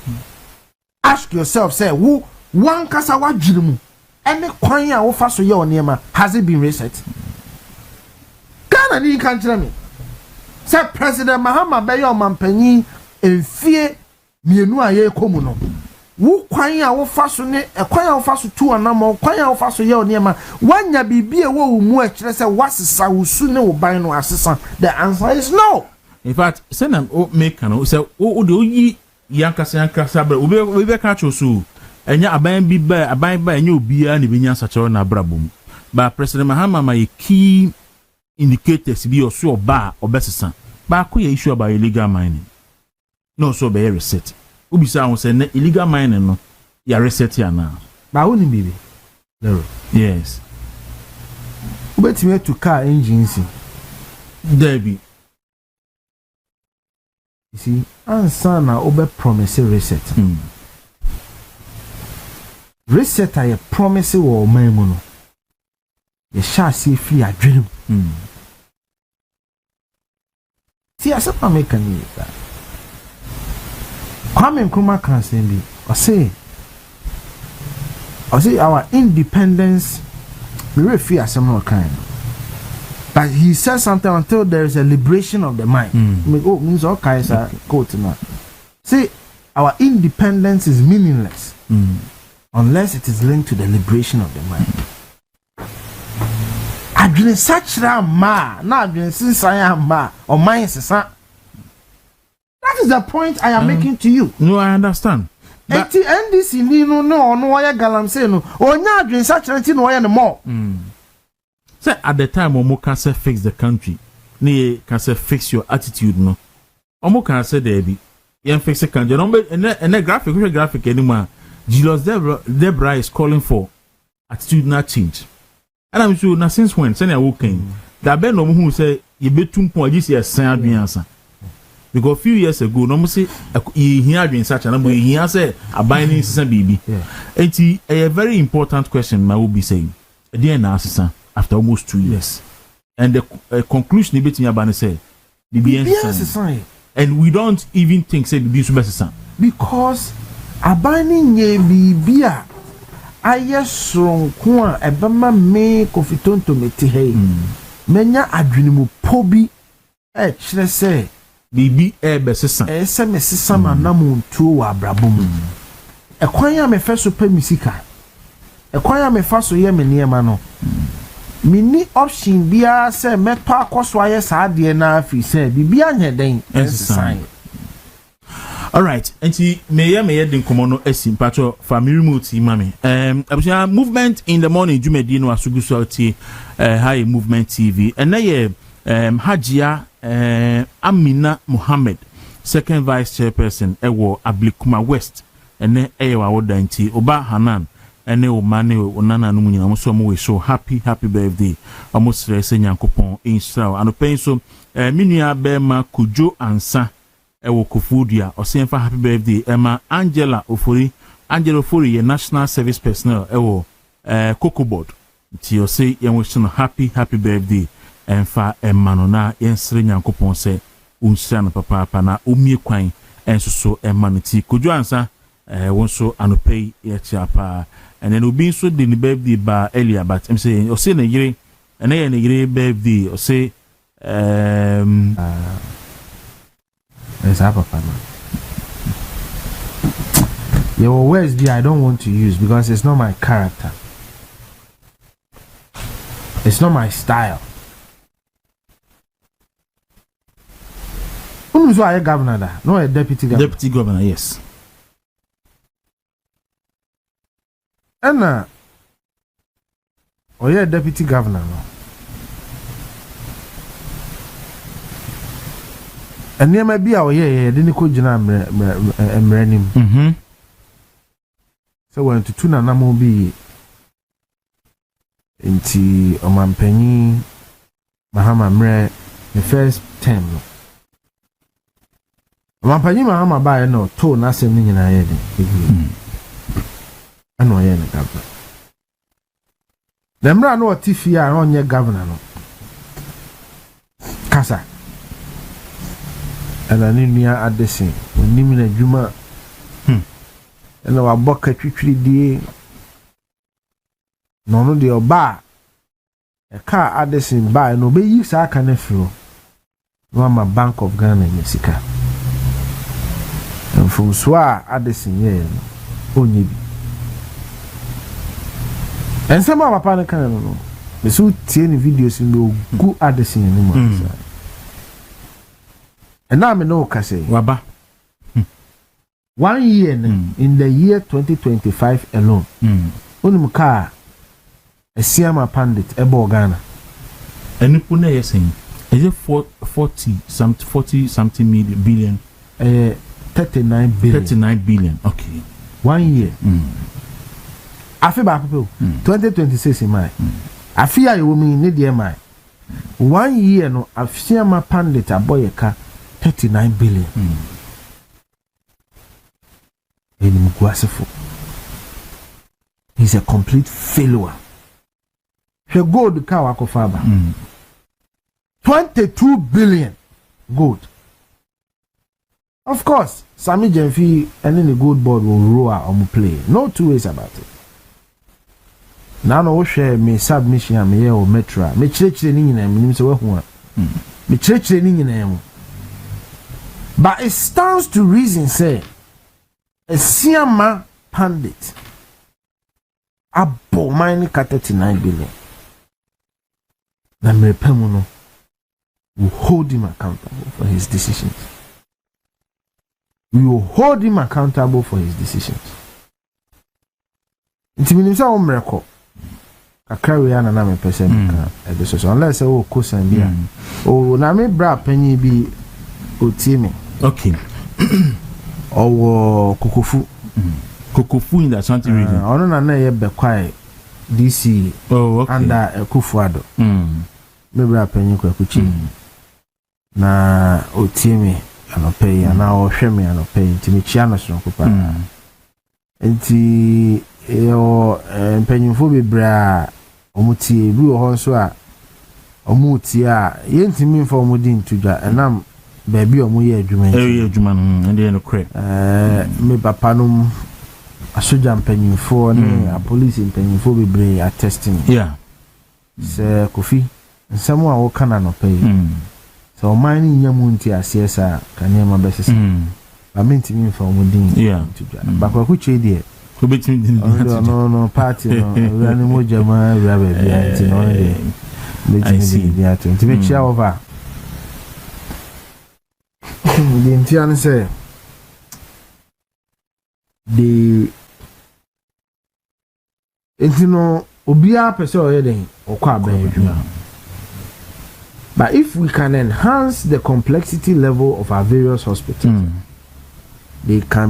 Speaker 5: Ask yourself, say, who one kasa wa dwirimu any kwan a wo fa so ye onema has it been reset? Ghana ni kan tell me. Say President Mahama Bayo Mampanyi enfie mienu a ye komu no. Wo kwan a wo fa so ne kwan a wo fa so tu anam kwan a wo fa so ye onema wanya bibie wo mu a kire say wasesa wo su ne wo ban no asesa. The answer is no.
Speaker 1: In fact, send an old make no say o de oyi yankasa bra we be catch so enya aban bi ba enya obi a ne benya sacho na brabom. But President Mahama my key indicators be or so ba obesesa. Ba ko ye issue about illegal mining. No so be reset. Ubi say won say illegal mining no ya reset ya na.
Speaker 5: Ba woni bibi. No.
Speaker 1: Yes.
Speaker 5: Ubetime to car engines.
Speaker 1: Debbie.
Speaker 5: You see, answer na obe promise reset. Reset a promise wo man mu no. Ye sha see fi adwenem. See, as a make can use that. Kwame Nkrumah can say me. I say our independence. We really feel as some kind. But he says something until there is a liberation of the mind. Means all kinds of quote now. See, our independence is meaningless unless it is linked to the liberation of the mind. Adwene sachra ma na adwene sinsan ma o mind sesa. That is the point I am making to you.
Speaker 1: No, I understand.
Speaker 5: Eti NDC ni no oya galamse no onya adwene sachra ti no oya no more.
Speaker 1: Say at the time omo can say fix the country. Ni can say fix your attitude no. Omo can say there be yen fix the country. No and graphic anymore. Julius Debra is calling for attitudinal change. And I'm sure now since when send Sh0cking that be no who say you be 2 point this year san adwinsa because few years ago no say you hear adwinsa cha na but you hear say abinding sisan bibi enti a very important question I will be saying again na sisan after almost 2 years and the conclusion e betimi abane say bibi sisan and we don't even think say bibi so be sisan
Speaker 5: because abinding ye bibi a aye sonko a ebema me kofitonto meti hey menya adwenimu pobi e kire se
Speaker 1: bibi e besesa
Speaker 5: e se mesesa manamu ntuo wa abrabom e kwan ya me feso pa misika e kwan ya me faso ye me niema no mini option bia se meto akoso aye saade na afi se bibi anye den esesa.
Speaker 1: All right, and me den komo no esim patro family remote mami. Abusha movement in the morning Jumedi no asugusualti high movement TV. And na Hajia Amina Muhammad, second vice chairperson ewo Ablikuma West. And na ewa oda nti Oba Hanan ene o mane onana no nyina mo so mo we so happy birthday. Almost rese nyankopon inshallah. Anopen so minua be ma Kujo Ansa ewo Kofudia osenfa happy birthday Emma Angela Ofori ye national service personnel ewo Goldbod ti o say yen wish no happy birthday emfa Emma no na yensre nyankopon se unsia no papa na omie kwan enso so Emma no ti Kojo Ansa won so anopei ye chiapa and then Obi so the birthday ba earlier, but I'm saying or say Nigeria and then Nigeria birthday or say
Speaker 5: it's papa. Your words there I don't want to use because it's not my character. It's not my style. Who is why a governor that? No, a deputy governor.
Speaker 1: Deputy governor, yes.
Speaker 5: And oh yeah, deputy governor no. And near my be our yeah, didn't go jina mrenim. So when to tuna na mo be inti omampanyi Mahama mre the first term no. Omampanyi Mahama ba no to na asem ni nyina ye de. Ano ye na governor. The mra no otifi a onye governor no. Kasa. Ana ni nua adesin onim na dwuma. Ana wa boka twitwiri die. No de oba e ka adesin ba no be yi sa aka na firo. No ma Bank of Ghana nyesika. From so adesin ye no onye bi. And some of our partner can know. Me so tie ni videos in go adesin ni mo. And now me know kase.
Speaker 1: Waba.
Speaker 5: 1 year in the year 2025 alone. Only car a Siama pandit ebo Ghana.
Speaker 1: And you put there saying is it 40 something billion?
Speaker 5: 39 billion.
Speaker 1: 39 billion. Okay.
Speaker 5: 1 year. Afi ba people 2026 in my. Afi ya you mean need my. 1 year no Siama pandit aboyeka 39 billion. He's a complete failure. He gold car wako faba. 22 billion gold. Of course, Sammy Jemfi and then the Goldbod will roar or play. No two ways about it. Now no share me submission me or metra. Me church ni nyina me so ho. Me church ni nyina. But it stands to reason say a Siama pandit abo mine 39 billion. Na Merepemuno will hold him accountable for his decisions. We will hold him accountable for his decisions. Intiminimsa o miracle. Kakra we ana na me pese meka edeso unless o kosan bia. O na me bra panyi bi otie me.
Speaker 1: Okay.
Speaker 5: Kokofu.
Speaker 1: Kokofu in the Ashanti region.
Speaker 5: Ono na ye bekwai DC.
Speaker 1: Oh, okay.
Speaker 5: Under Kufuado. Me bra panyi kwa kuchi. Na otie me anope ana o hwe me anope ntimi chia no so kopa. Enti mpanyimfo bebra omutie bi wo ho nso a omutie a yentimi mfa omudi ntudwa enam baabi omuye adwuma
Speaker 1: ye adwuma no ende no kre
Speaker 5: me papa no asoja mpanyimfo ne a police mpanyimfo bebre a testing
Speaker 1: yeah
Speaker 5: se kofi nsɛm a wo kana no pay so man ni nyamu nti asiesa kanema besesa ba mentimi mfa omudi
Speaker 1: yeah
Speaker 5: ntudwa ba kwa kuche die no party no we are no jama we are baby no
Speaker 1: I see
Speaker 5: yeah to be chia over the intian say the intino obia pese oye den okwa ba. But if we can enhance the complexity level of our various hospitals, they can be